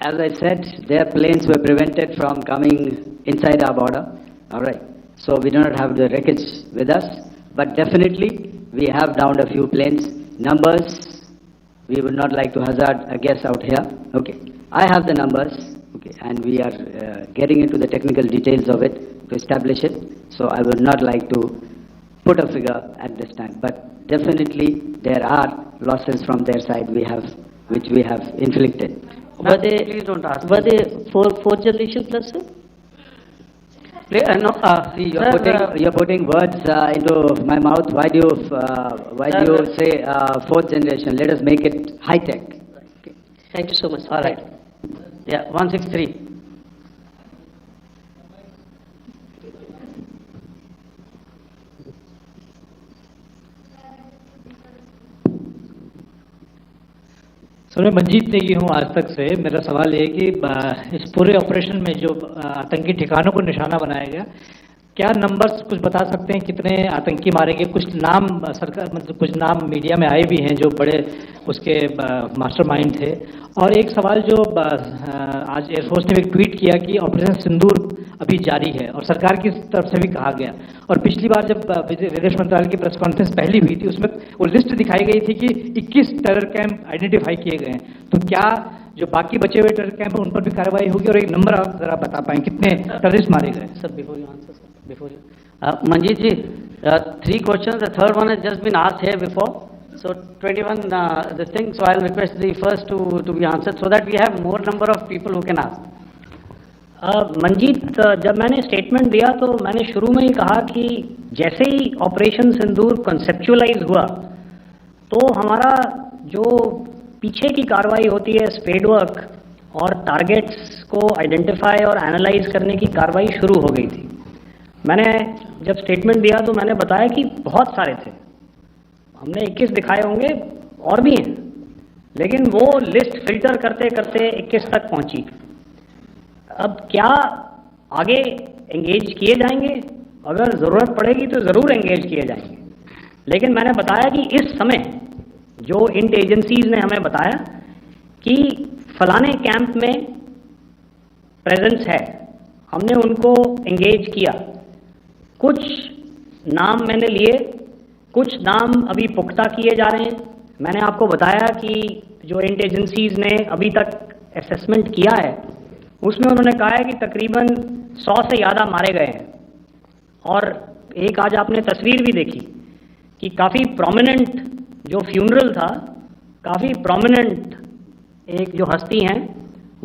as I said, their planes were prevented from coming inside our border. All right. So we do not have the wreckage with us, but definitely we have downed a few planes. Numbers, we would not like to hazard a guess out here. Okay. I have the numbers. Okay, and we are getting into the technical details of it to establish it. So I would not like to put a figure at this time, but definitely there are losses from their side which we have inflicted. Were they, please don't ask. Were they fourth generation plus, sir? See, you're putting words into my mouth. Why do you say fourth generation? Let us make it high tech. Okay. Thank you so much. All right. Yeah, 163. Sir मैं मंजीत नेगी हूँ आज तक से। मेरा सवाल ये है कि इस पूरे ऑपरेशन में जो आतंकी ठिकानों को निशाना बनाया गया, क्या नंबर्स कुछ बता सकते हैं कितने आतंकी मारे गए? कुछ नाम सरकार मतलब कुछ नाम मीडिया में आए भी हैं जो बड़े उसके मास्टरमाइंड थे। और एक सवाल जो आज एयरफोर्स ने एक ट्वीट किया कि ऑपरेशन सिंदूर अभी जारी है और सरकार की तरफ से भी कहा गया। और पिछली बार जब विदेश मंत्रालय की प्रेस कॉन्फ्रेंस पहली हुई थी उसमें वो लिस्ट दिखाई गई थी कि 21 टेरर कैंप आइडेंटिफाई किए गए हैं। तो क्या जो बाकी बचे हुए टेरर कैंप हैं उन पर भी कार्रवाई होगी? और एक नंबर आप जरा बता पाएं कितने टेररिस्ट मारे गए? Sir before you answer sir before you Manjeet ji, 3 questions. The third one has just been asked here before. So 21 this thing. So I'll request the first to be answered so that we have more number of people who can ask. Manjeet, जब मैंने statement दिया तो मैंने शुरू में ही कहा कि जैसे ही ऑपरेशन सिंदूर कॉन्सेप्चुअलाइज हुआ तो हमारा जो पीछे की कार्रवाई होती है स्पेड वर्क और टारगेट्स को आइडेंटिफाई और एनालाइज करने की कार्रवाई शुरू हो गई थी। मैंने जब स्टेटमेंट दिया तो मैंने बताया कि बहुत सारे थे, हमने 21 दिखाए होंगे और भी हैं, लेकिन वो लिस्ट फिल्टर करते करते 21 तक पहुंची। अब क्या आगे एंगेज किए जाएंगे? अगर ज़रूरत पड़ेगी तो ज़रूर एंगेज किए जाएंगे, लेकिन मैंने बताया कि इस समय जो इंट एजेंसीज ने हमें बताया कि फलाने कैंप में प्रेजेंस है, हमने उनको एंगेज किया। कुछ नाम मैंने लिए, कुछ नाम अभी पुख्ता किए जा रहे हैं। मैंने आपको बताया कि जो इंट एजेंसीज ने अभी तक असेसमेंट किया है उसमें उन्होंने कहा है कि तकरीबन 100 से ज़्यादा मारे गए हैं। और एक आज आपने तस्वीर भी देखी कि काफ़ी प्रोमिनेंट जो फ्यूनरल था, काफ़ी प्रोमिनेंट एक जो हस्ती हैं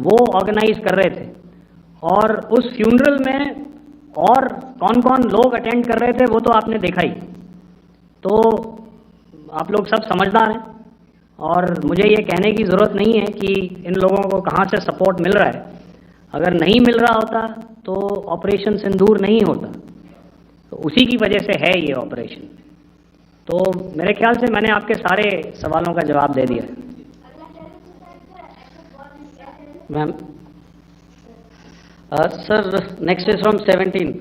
वो ऑर्गेनाइज कर रहे थे, और उस फ्यूनरल में और कौन कौन लोग अटेंड कर रहे थे वो तो आपने देखा ही। तो आप लोग सब समझदार हैं, और मुझे ये कहने की ज़रूरत नहीं है कि इन लोगों को कहाँ से सपोर्ट मिल रहा है। अगर नहीं मिल रहा होता तो ऑपरेशन सिंदूर नहीं होता, तो उसी की वजह से है ये ऑपरेशन। तो मेरे ख्याल से मैंने आपके सारे सवालों का जवाब दे दिया है। Ma'am, sir, next is from 17।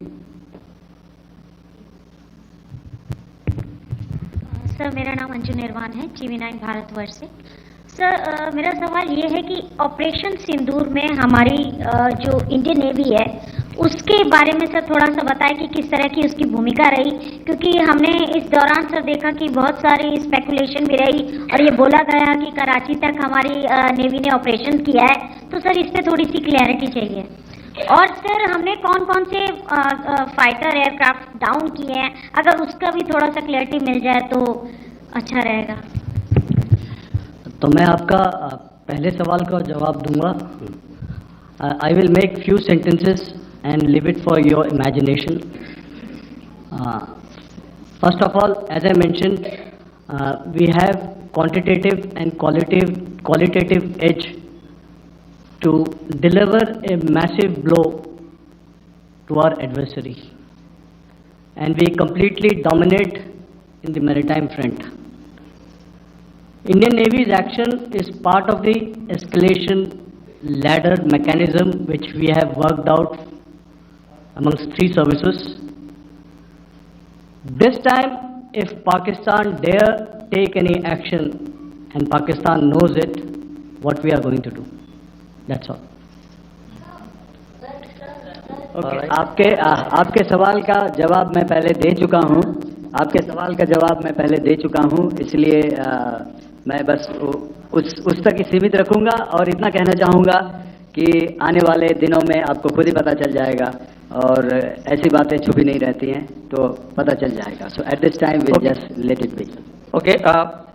Sir, मेरा नाम अंजू निर्वाण है, TV9 भारतवर्ष से। सर, मेरा सवाल ये है कि ऑपरेशन सिंदूर में हमारी जो इंडियन नेवी है उसके बारे में सर थोड़ा सा बताएं कि किस तरह की उसकी भूमिका रही, क्योंकि हमने इस दौरान सर देखा कि बहुत सारी स्पेकुलेशन भी रही और ये बोला गया कि कराची तक हमारी नेवी ने ऑपरेशन किया है। तो सर इस पर थोड़ी सी क्लैरिटी चाहिए। और सर हमने कौन कौन से फाइटर एयरक्राफ्ट डाउन किए हैं, अगर उसका भी थोड़ा सा क्लैरिटी मिल जाए तो अच्छा रहेगा। तो मैं आपका पहले सवाल का जवाब दूंगा। I will make few sentences and leave it for your imagination. First of all, as I mentioned, we have quantitative and qualitative edge to deliver a massive blow to our adversary, and we completely dominate in the maritime front. Indian Navy's action is part of the escalation ladder mechanism which we have worked out amongst three services. This time, if Pakistan dare take any action, and Pakistan knows it, what we are going to do. That's all. Okay. आपके सवाल का जवाब मैं पहले दे चुका हूँ। आपके सवाल का जवाब मैं पहले दे चुका हूँ, इसलिए मैं बस उस तक ही सीमित रखूँगा और इतना कहना चाहूँगा कि आने वाले दिनों में आपको खुद ही पता चल जाएगा, और ऐसी बातें छुपी नहीं रहती हैं, तो पता चल जाएगा। So at this time we just let it be. Okay,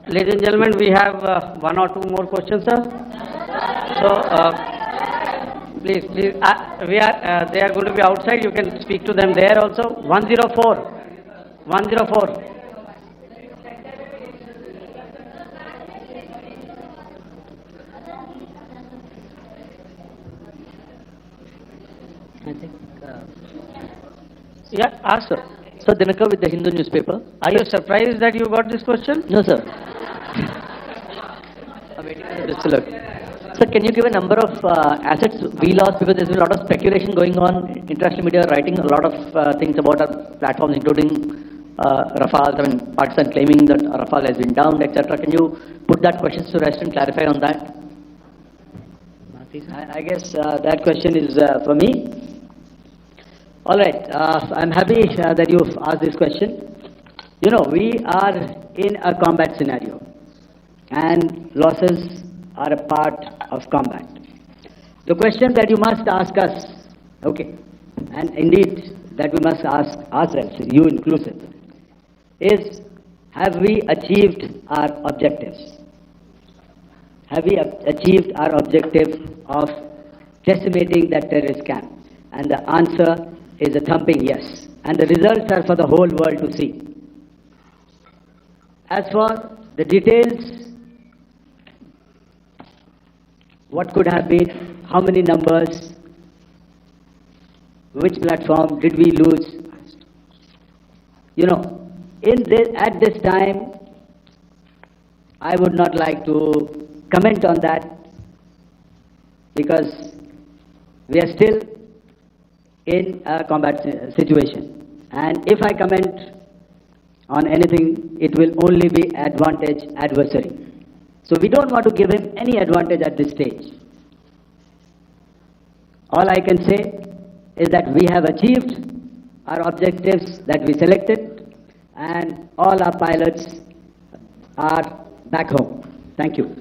ladies and gentlemen, we have one or two more questions, sir. So please, they are going to be outside. You can speak to them there also. 104, 104. I think. Yeah, ask sir. So Dinakar with the Hindu newspaper. Are you surprised that you got this question? No, sir. I'm waiting for the look. Sir, can you give a number of assets we lost, because there's been a lot of speculation going on. International media writing a lot of things about our platforms, including Rafale. I mean, Pakistan claiming that Rafale has been downed, etc. Can you put that question to rest and clarify on that? I guess that question is for me. All right, I'm happy that you've asked this question. You know, we are in a combat scenario, and losses are a part of combat. The question that you must ask us, okay, and indeed that we must ask ourselves, you inclusive, is have we achieved our objectives? Have we achieved our objective of decimating that terrorist camp? And the answer is a thumping yes. And the results are for the whole world to see. As for the details, what could have been, how many numbers, which platform did we lose? You know, at this time, I would not like to comment on that, because we are still in a combat situation. And if I comment on anything, it will only be adversary. So we don't want to give him any advantage at this stage. All I can say is that we have achieved our objectives that we selected, and all our pilots are back home. Thank you.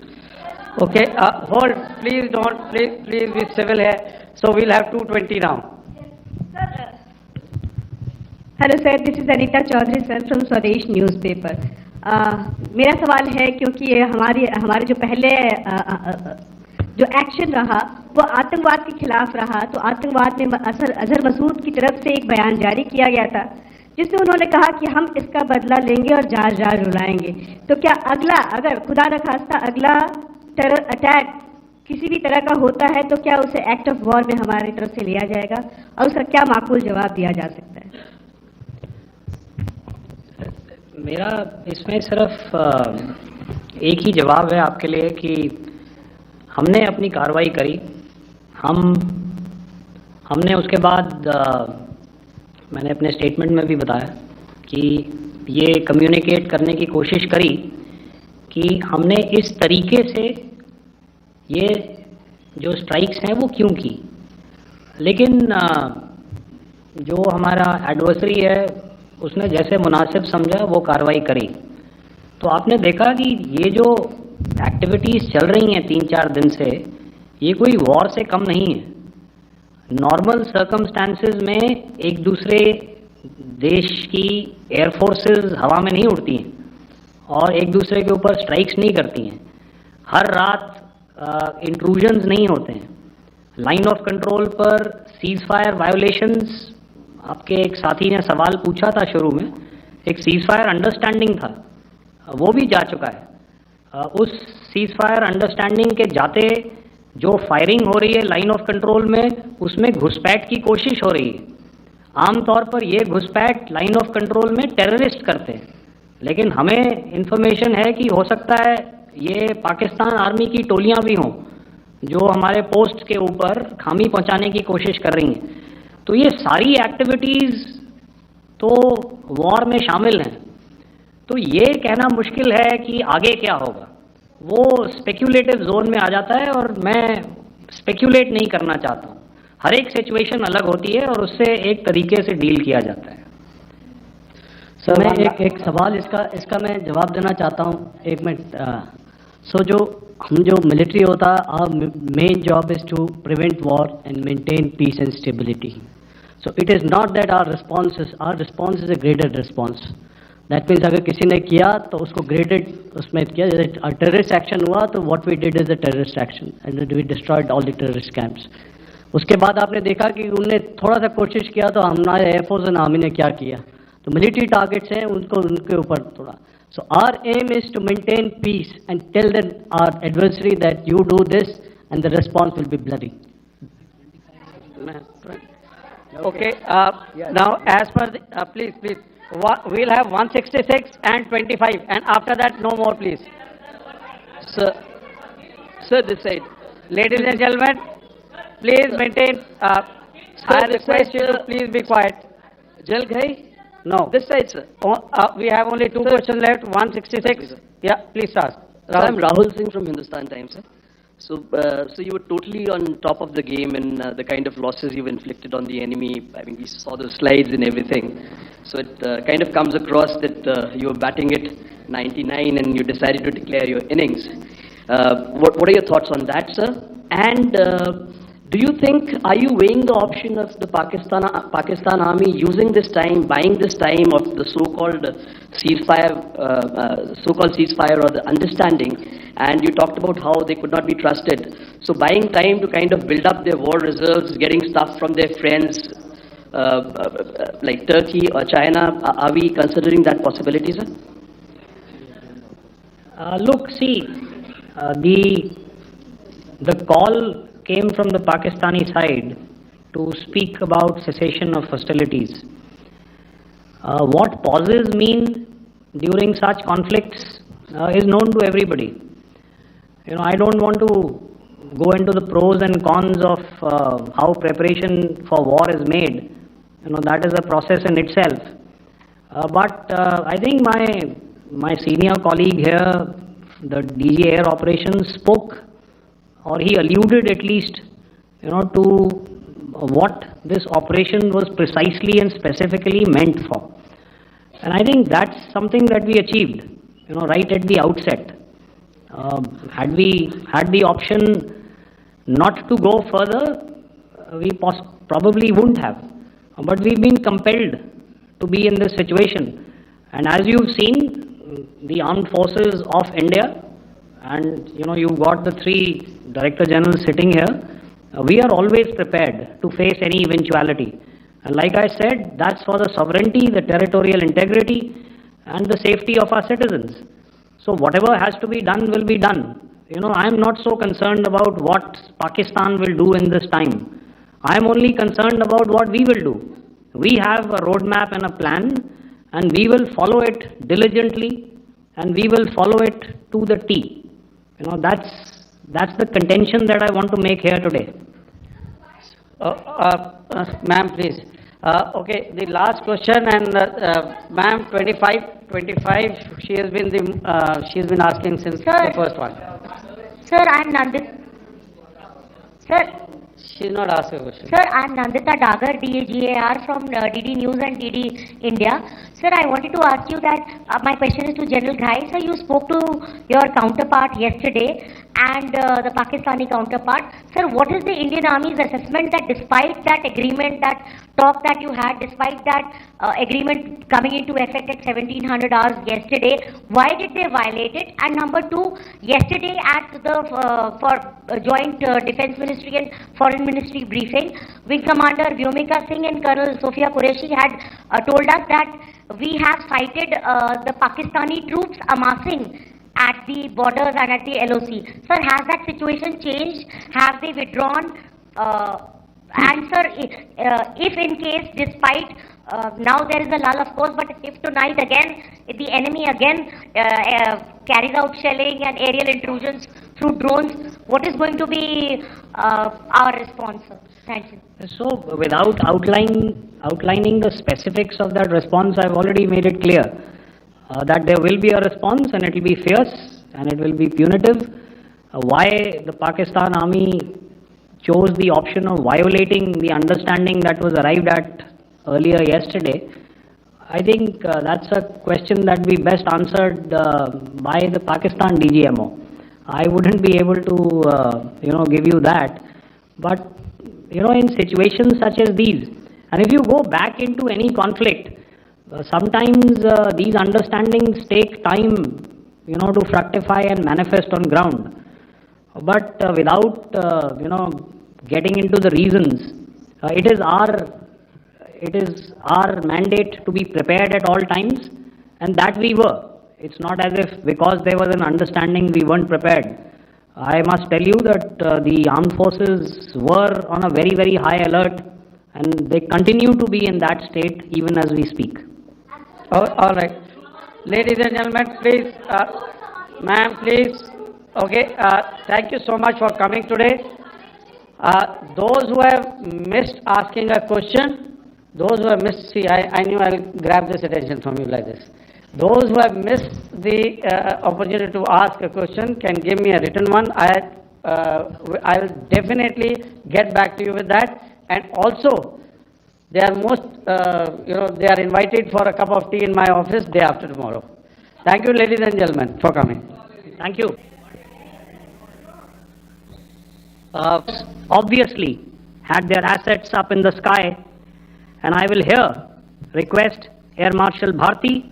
Okay, hold, please don't, please be civil here. So we'll have 220 now. Hello sir, this is Anita Chaudhary sir from Swadesh newspaper. मेरा सवाल है, क्योंकि ये हमारे जो पहले जो action रहा वो आतंकवाद के खिलाफ रहा, तो आतंकवाद में अजहर मसूद की तरफ से एक बयान जारी किया गया था जिसमें उन्होंने कहा कि हम इसका बदला लेंगे और जार जार रुलाएंगे। तो क्या अगला, अगर खुदा न खास्ता अगला टेरर अटैक किसी भी तरह का होता है, तो क्या उसे एक्ट ऑफ वॉर में हमारी तरफ से लिया जाएगा और उसका क्या माकूल जवाब दिया जा सकता है? मेरा इसमें सिर्फ एक ही जवाब है आपके लिए कि हमने अपनी कार्रवाई करी। हमने उसके बाद मैंने अपने स्टेटमेंट में भी बताया कि ये कम्युनिकेट करने की कोशिश करी कि हमने इस तरीके से ये जो स्ट्राइक्स हैं वो क्यों की। लेकिन जो हमारा एडवर्सरी है उसने जैसे मुनासिब समझा वो कार्रवाई करी। तो आपने देखा कि ये जो एक्टिविटीज़ चल रही हैं 3-4 दिन से, ये कोई वॉर से कम नहीं है। नॉर्मल सर्कमस्टांसेस में एक दूसरे देश की एयरफोर्सेस हवा में नहीं उड़ती हैं और एक दूसरे के ऊपर स्ट्राइक्स नहीं करती हैं। हर रात इंट्रूजन्स नहीं होते हैं। लाइन ऑफ कंट्रोल पर सीज फायर वायोलेशंस, आपके एक साथी ने सवाल पूछा था शुरू में, एक सीज फायर अंडरस्टैंडिंग था, वो भी जा चुका है। उस सीज फायर अंडरस्टैंडिंग के जाते जो फायरिंग हो रही है लाइन ऑफ कंट्रोल में, उसमें घुसपैठ की कोशिश हो रही है। आमतौर पर ये घुसपैठ लाइन ऑफ कंट्रोल में टेररिस्ट करते हैं, लेकिन हमें इंफॉर्मेशन है कि हो सकता है ये पाकिस्तान आर्मी की टोलियां भी हों जो हमारे पोस्ट के ऊपर खामी पहुंचाने की कोशिश कर रही हैं। तो ये सारी एक्टिविटीज़ तो वॉर में शामिल हैं। तो ये कहना मुश्किल है कि आगे क्या होगा, वो स्पेक्यूलेटिव जोन में आ जाता है और मैं स्पेक्यूलेट नहीं करना चाहता हूँ। हर एक सिचुएशन अलग होती है और उससे एक तरीके से डील किया जाता है। सर मैं एक सवाल इसका मैं जवाब देना चाहता हूँ, 1 मिनट। जो हम जो मिलिट्री होता है, our main job is to prevent war and maintain peace and stability. So it is not that our response is a graded response. That means अगर किसी ने किया तो उसको graded उसमें किया, जैसे terrorist action हुआ तो what we did is a terrorist action and we destroyed all the terrorist camps. उसके बाद आपने देखा कि उनने थोड़ा सा कोशिश किया तो हमारे एयरफोर्स एंड आर्मी ने क्या किया, तो मिलिट्री टारगेट्स हैं उनको उनके ऊपर थोड़ा। So our aim is to maintain peace and tell our adversary that you do this and the response will be bloody. Okay, now as per the, please, we'll have 166 and 25 and after that no more please. Sir, this side. Ladies and gentlemen, please maintain, I request you to please be quiet. Jal gayi? No. This side, sir. We have only 2 questions left, 166. Yeah, please ask. Sir, I'm Rahul Singh from Hindustan Times, sir. So you were totally on top of the game in the kind of losses you've inflicted on the enemy. I mean, we saw the slides and everything. So it kind of comes across that you were batting it 99 and you decided to declare your innings. What are your thoughts on that, sir? And do you think, are you weighing the option of the Pakistan Army using this time, buying this time of the so-called ceasefire or the understanding? And you talked about how they could not be trusted. So buying time to kind of build up their war reserves, getting stuff from their friends like Turkey or China, are we considering that possibility, sir? Look, see, the call came from the Pakistani side to speak about cessation of hostilities. What pauses mean during such conflicts is known to everybody. You know, I don't want to go into the pros and cons of how preparation for war is made. You know, that is a process in itself. But I think my senior colleague here, the DG Air Operations, spoke, or he alluded at least, you know, to what this operation was precisely and specifically meant for. And I think that's something that we achieved, you know, right at the outset. Had we had the option not to go further, we probably wouldn't have. But we've been compelled to be in this situation. And as you've seen, the armed forces of India, and you've got the three Director Generals sitting here, we are always prepared to face any eventuality. And like I said, that's for the sovereignty, the territorial integrity, and the safety of our citizens. So whatever has to be done will be done. I'm not so concerned about what Pakistan will do in this time. I'm only concerned about what we will do. We have a roadmap and a plan, and we will follow it diligently, and we will follow it to the T. That's the contention that I want to make here today. Ma'am, please. Okay, the last question, and ma'am, 25. She has been asking since the first one. Sir, I'm Nandita. Sir. She's not asking a question. Sir, I'm Nandita Dagar, DAGAR from DD News and DD India. Sir, I wanted to ask you that my question is to General Ghai. Sir, you spoke to your counterpart yesterday and the Pakistani counterpart. Sir, what is the Indian Army's assessment that despite that agreement, that talk that you had, despite that agreement coming into effect at 1700 hours yesterday, why did they violate it? And number two, yesterday at the joint Defense Ministry and Foreign Ministry briefing, Wing Commander Vyomika Singh and Colonel Sophia Qureshi had told us that we have cited the Pakistani troops amassing at the borders and at the LOC. Sir, has that situation changed? Have they withdrawn? And sir, if in case, despite now there is a lull, of course, but if tonight again, if the enemy again carries out shelling and aerial intrusions through drones, what is going to be our response, sir? Thank you. So, without outlining the specifics of that response, I've already made it clear that there will be a response, and it will be fierce and it will be punitive. Why the Pakistan Army chose the option of violating the understanding that was arrived at earlier yesterday, I think that's a question that we best answered by the Pakistan DGMO. I wouldn't be able to, give you that. But, in situations such as these, and if you go back into any conflict, sometimes these understandings take time, to fructify and manifest on ground. But without, getting into the reasons, it is our mandate to be prepared at all times, and that we were. It's not as if because there was an understanding we weren't prepared. I must tell you that the armed forces were on a very, very high alert, and they continue to be in that state even as we speak. All right. Ladies and gentlemen, please, ma'am, please. Okay, thank you so much for coming today. Those who have missed asking a question, see, I knew I'll grab this attention from you like this. Those who have missed the opportunity to ask a question can give me a written one. I'll definitely get back to you with that. And also, they are they are invited for a cup of tea in my office day after tomorrow. Thank you, ladies and gentlemen, for coming. Thank you. Obviously had their assets up in the sky, and I will here request Air Marshal Bharti,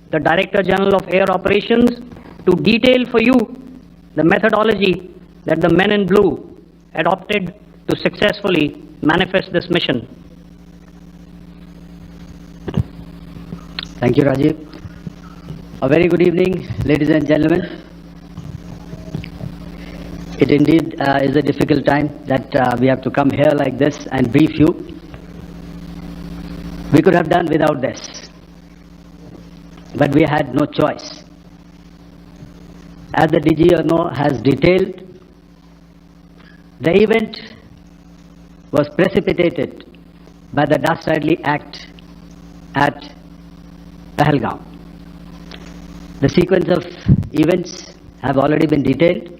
the Director General of Air Operations, to detail for you the methodology that the men in blue adopted to successfully manifest this mission. Thank you, Rajiv. A very good evening, ladies and gentlemen. It indeed is a difficult time that we have to come here like this and brief you. We could have done without this, but we had no choice. As the DGMO has detailed, the event was precipitated by the dastardly act at Pahalgam. The sequence of events have already been detailed.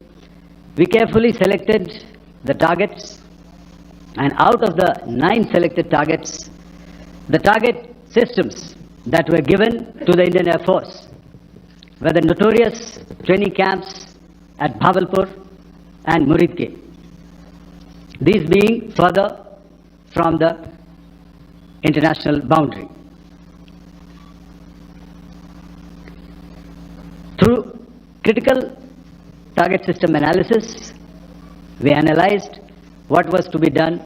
We carefully selected the targets, and out of the 9 selected targets, the target systems that were given to the Indian Air Force were the notorious training camps at Bhavalpur and Muridke. These being further from the international boundary. critical target system analysis. We analyzed what was to be done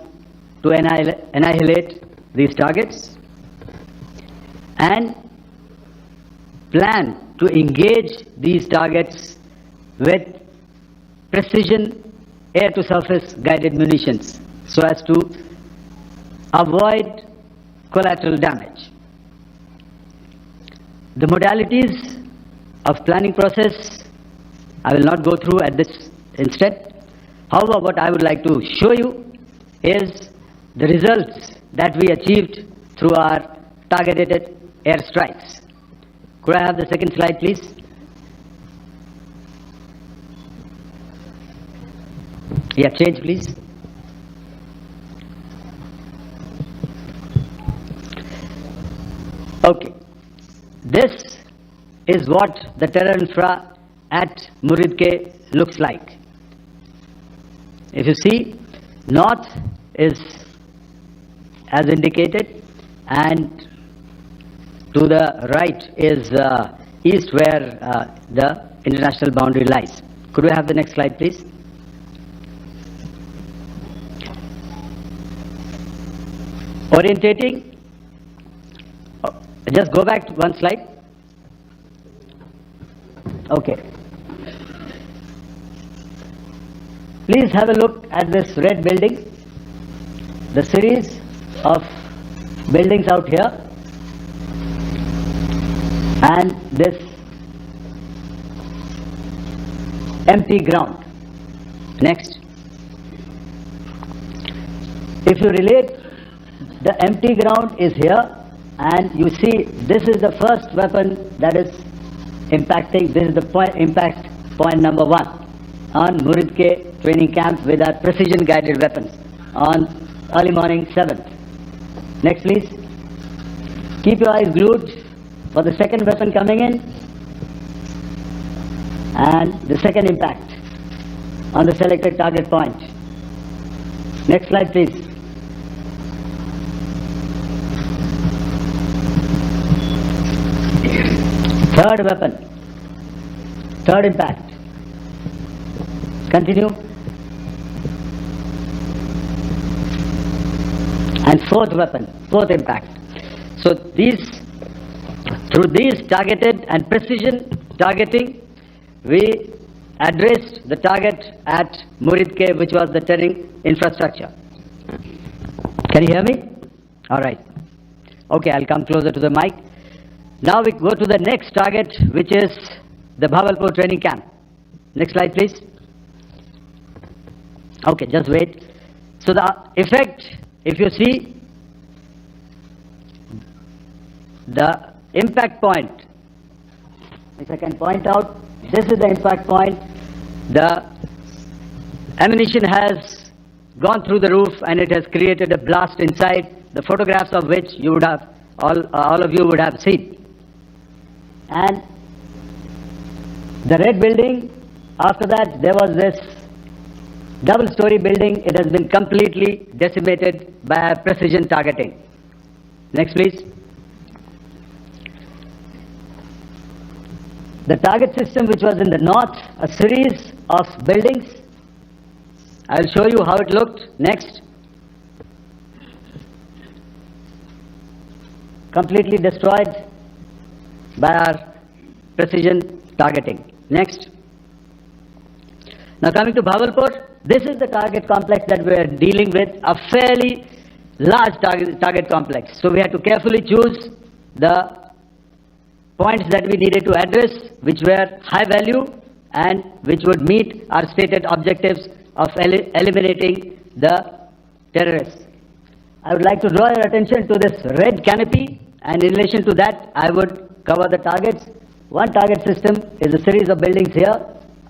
to annihilate these targets and plan to engage these targets with precision air-to-surface guided munitions so as to avoid collateral damage. The modalities of planning process I will not go through at this instant. However, what I would like to show you is the results that we achieved through our targeted airstrikes. Could I have the second slide, please? Yeah, change, please. Okay. This is what the terror infra at Muridke looks like. If you see, north is as indicated, and to the right is east, where the international boundary lies. Could we have the next slide, please? Orientating. Just go back to one slide. Okay. Please have a look at this red building, the series of buildings out here, and this empty ground. Next. If you relate, the empty ground is here, and you see this is the first weapon that is impacting. This is the impact point number 1 on Muridke training camp with our precision guided weapons on early morning 7th. Next, please. Keep your eyes glued for the second weapon coming in and the second impact on the selected target point. Next slide, please. Third weapon, third impact. Continue. And fourth weapon, fourth impact. So through these targeted and precision targeting, we addressed the target at Muridke, which was the terrain infrastructure. Can you hear me? All right. Okay, I'll come closer to the mic. Now we go to the next target, which is the Bhavalpur training camp. Next slide, please. Okay, just wait. So the effect, if you see, the impact point, if I can point out, this is the impact point. The ammunition has gone through the roof and it has created a blast inside, the photographs of which you would have, all of you would have seen. And the red building, after that there was this double-story building. It has been completely decimated by precision targeting. Next, please. The target system, which was in the north, a series of buildings. I'll show you how it looked. Next. Completely destroyed by our precision targeting. Next. Now coming to Bhavalpur, this is the target complex that we are dealing with, a fairly large target complex. So we had to carefully choose the points that we needed to address, which were high value and which would meet our stated objectives of eliminating the terrorists. I would like to draw your attention to this red canopy, and in relation to that, I would cover the targets. One target system is a series of buildings here,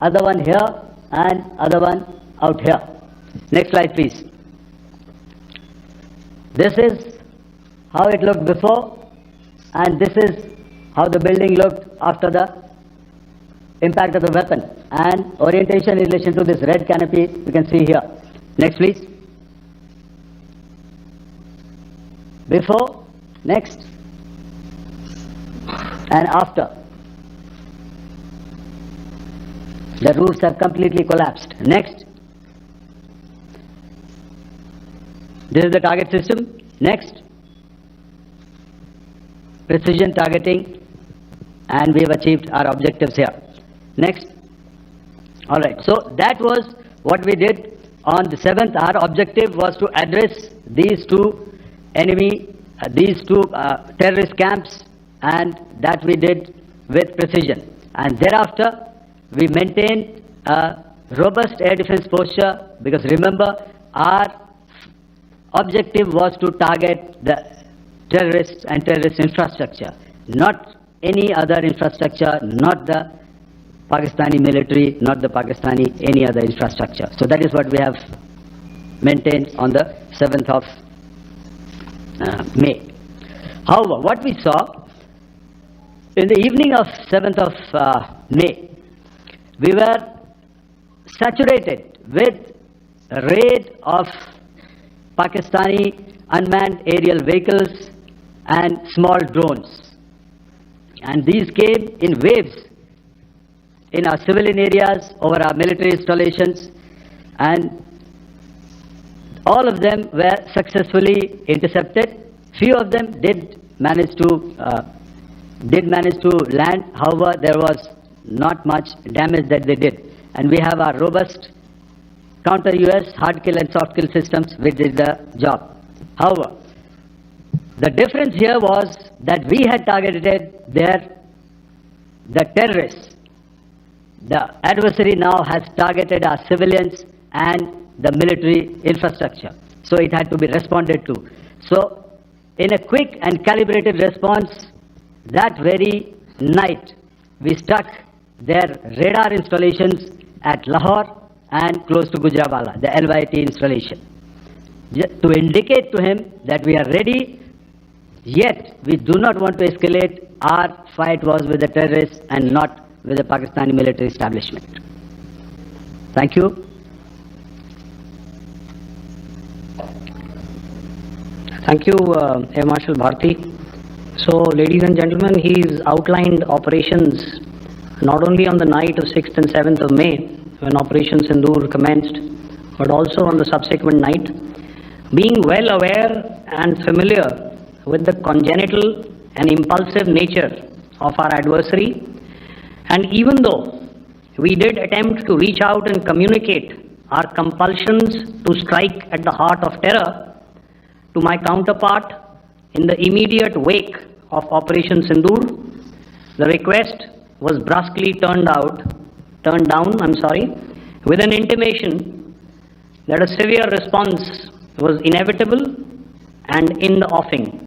other one here, and other one out here. Next slide, please. This is how it looked before, and this is how the building looked after the impact of the weapon. And orientation in relation to this red canopy, you can see here. Next, please. Before, next, and after. The roofs have completely collapsed. Next. This is the target system. Next. Precision targeting, and we have achieved our objectives here. Next. All right. So that was what we did on the 7th. Our objective was to address these two terrorist camps, and that we did with precision. And thereafter, we maintained a robust air defense posture, because remember, our objective was to target the terrorists and terrorist infrastructure, not any other infrastructure, not the Pakistani military, not the Pakistani any other infrastructure. So that is what we have maintained on the 7th of May. However, what we saw in the evening of 7th of May, we were saturated with a raid of Pakistani unmanned aerial vehicles and small drones. And these came in waves in our civilian areas, over our military installations, and all of them were successfully intercepted. Few of them did manage to land. However, there was not much damage that they did. And we have our robust counter-US hard kill and soft kill systems which did the job. However, the difference here was that we had targeted the terrorists. The adversary now has targeted our civilians and the military infrastructure. So it had to be responded to. So in a quick and calibrated response, that very night, we struck their radar installations at Lahore and close to Gujranwala, the LYT installation, to indicate to him that we are ready, yet we do not want to escalate. Our fight was with the terrorists and not with the Pakistani military establishment. Thank you. Thank you, Air Marshal Bharti. So, ladies and gentlemen, he's outlined operations not only on the night of 6th and 7th of May, when Operation SINDOOR commenced, but also on the subsequent night. Being well aware and familiar with the congenital and impulsive nature of our adversary, and even though we did attempt to reach out and communicate our compulsions to strike at the heart of terror to my counterpart in the immediate wake of Operation Sindoor, the request was brusquely turned down, with an intimation that a severe response was inevitable and in the offing.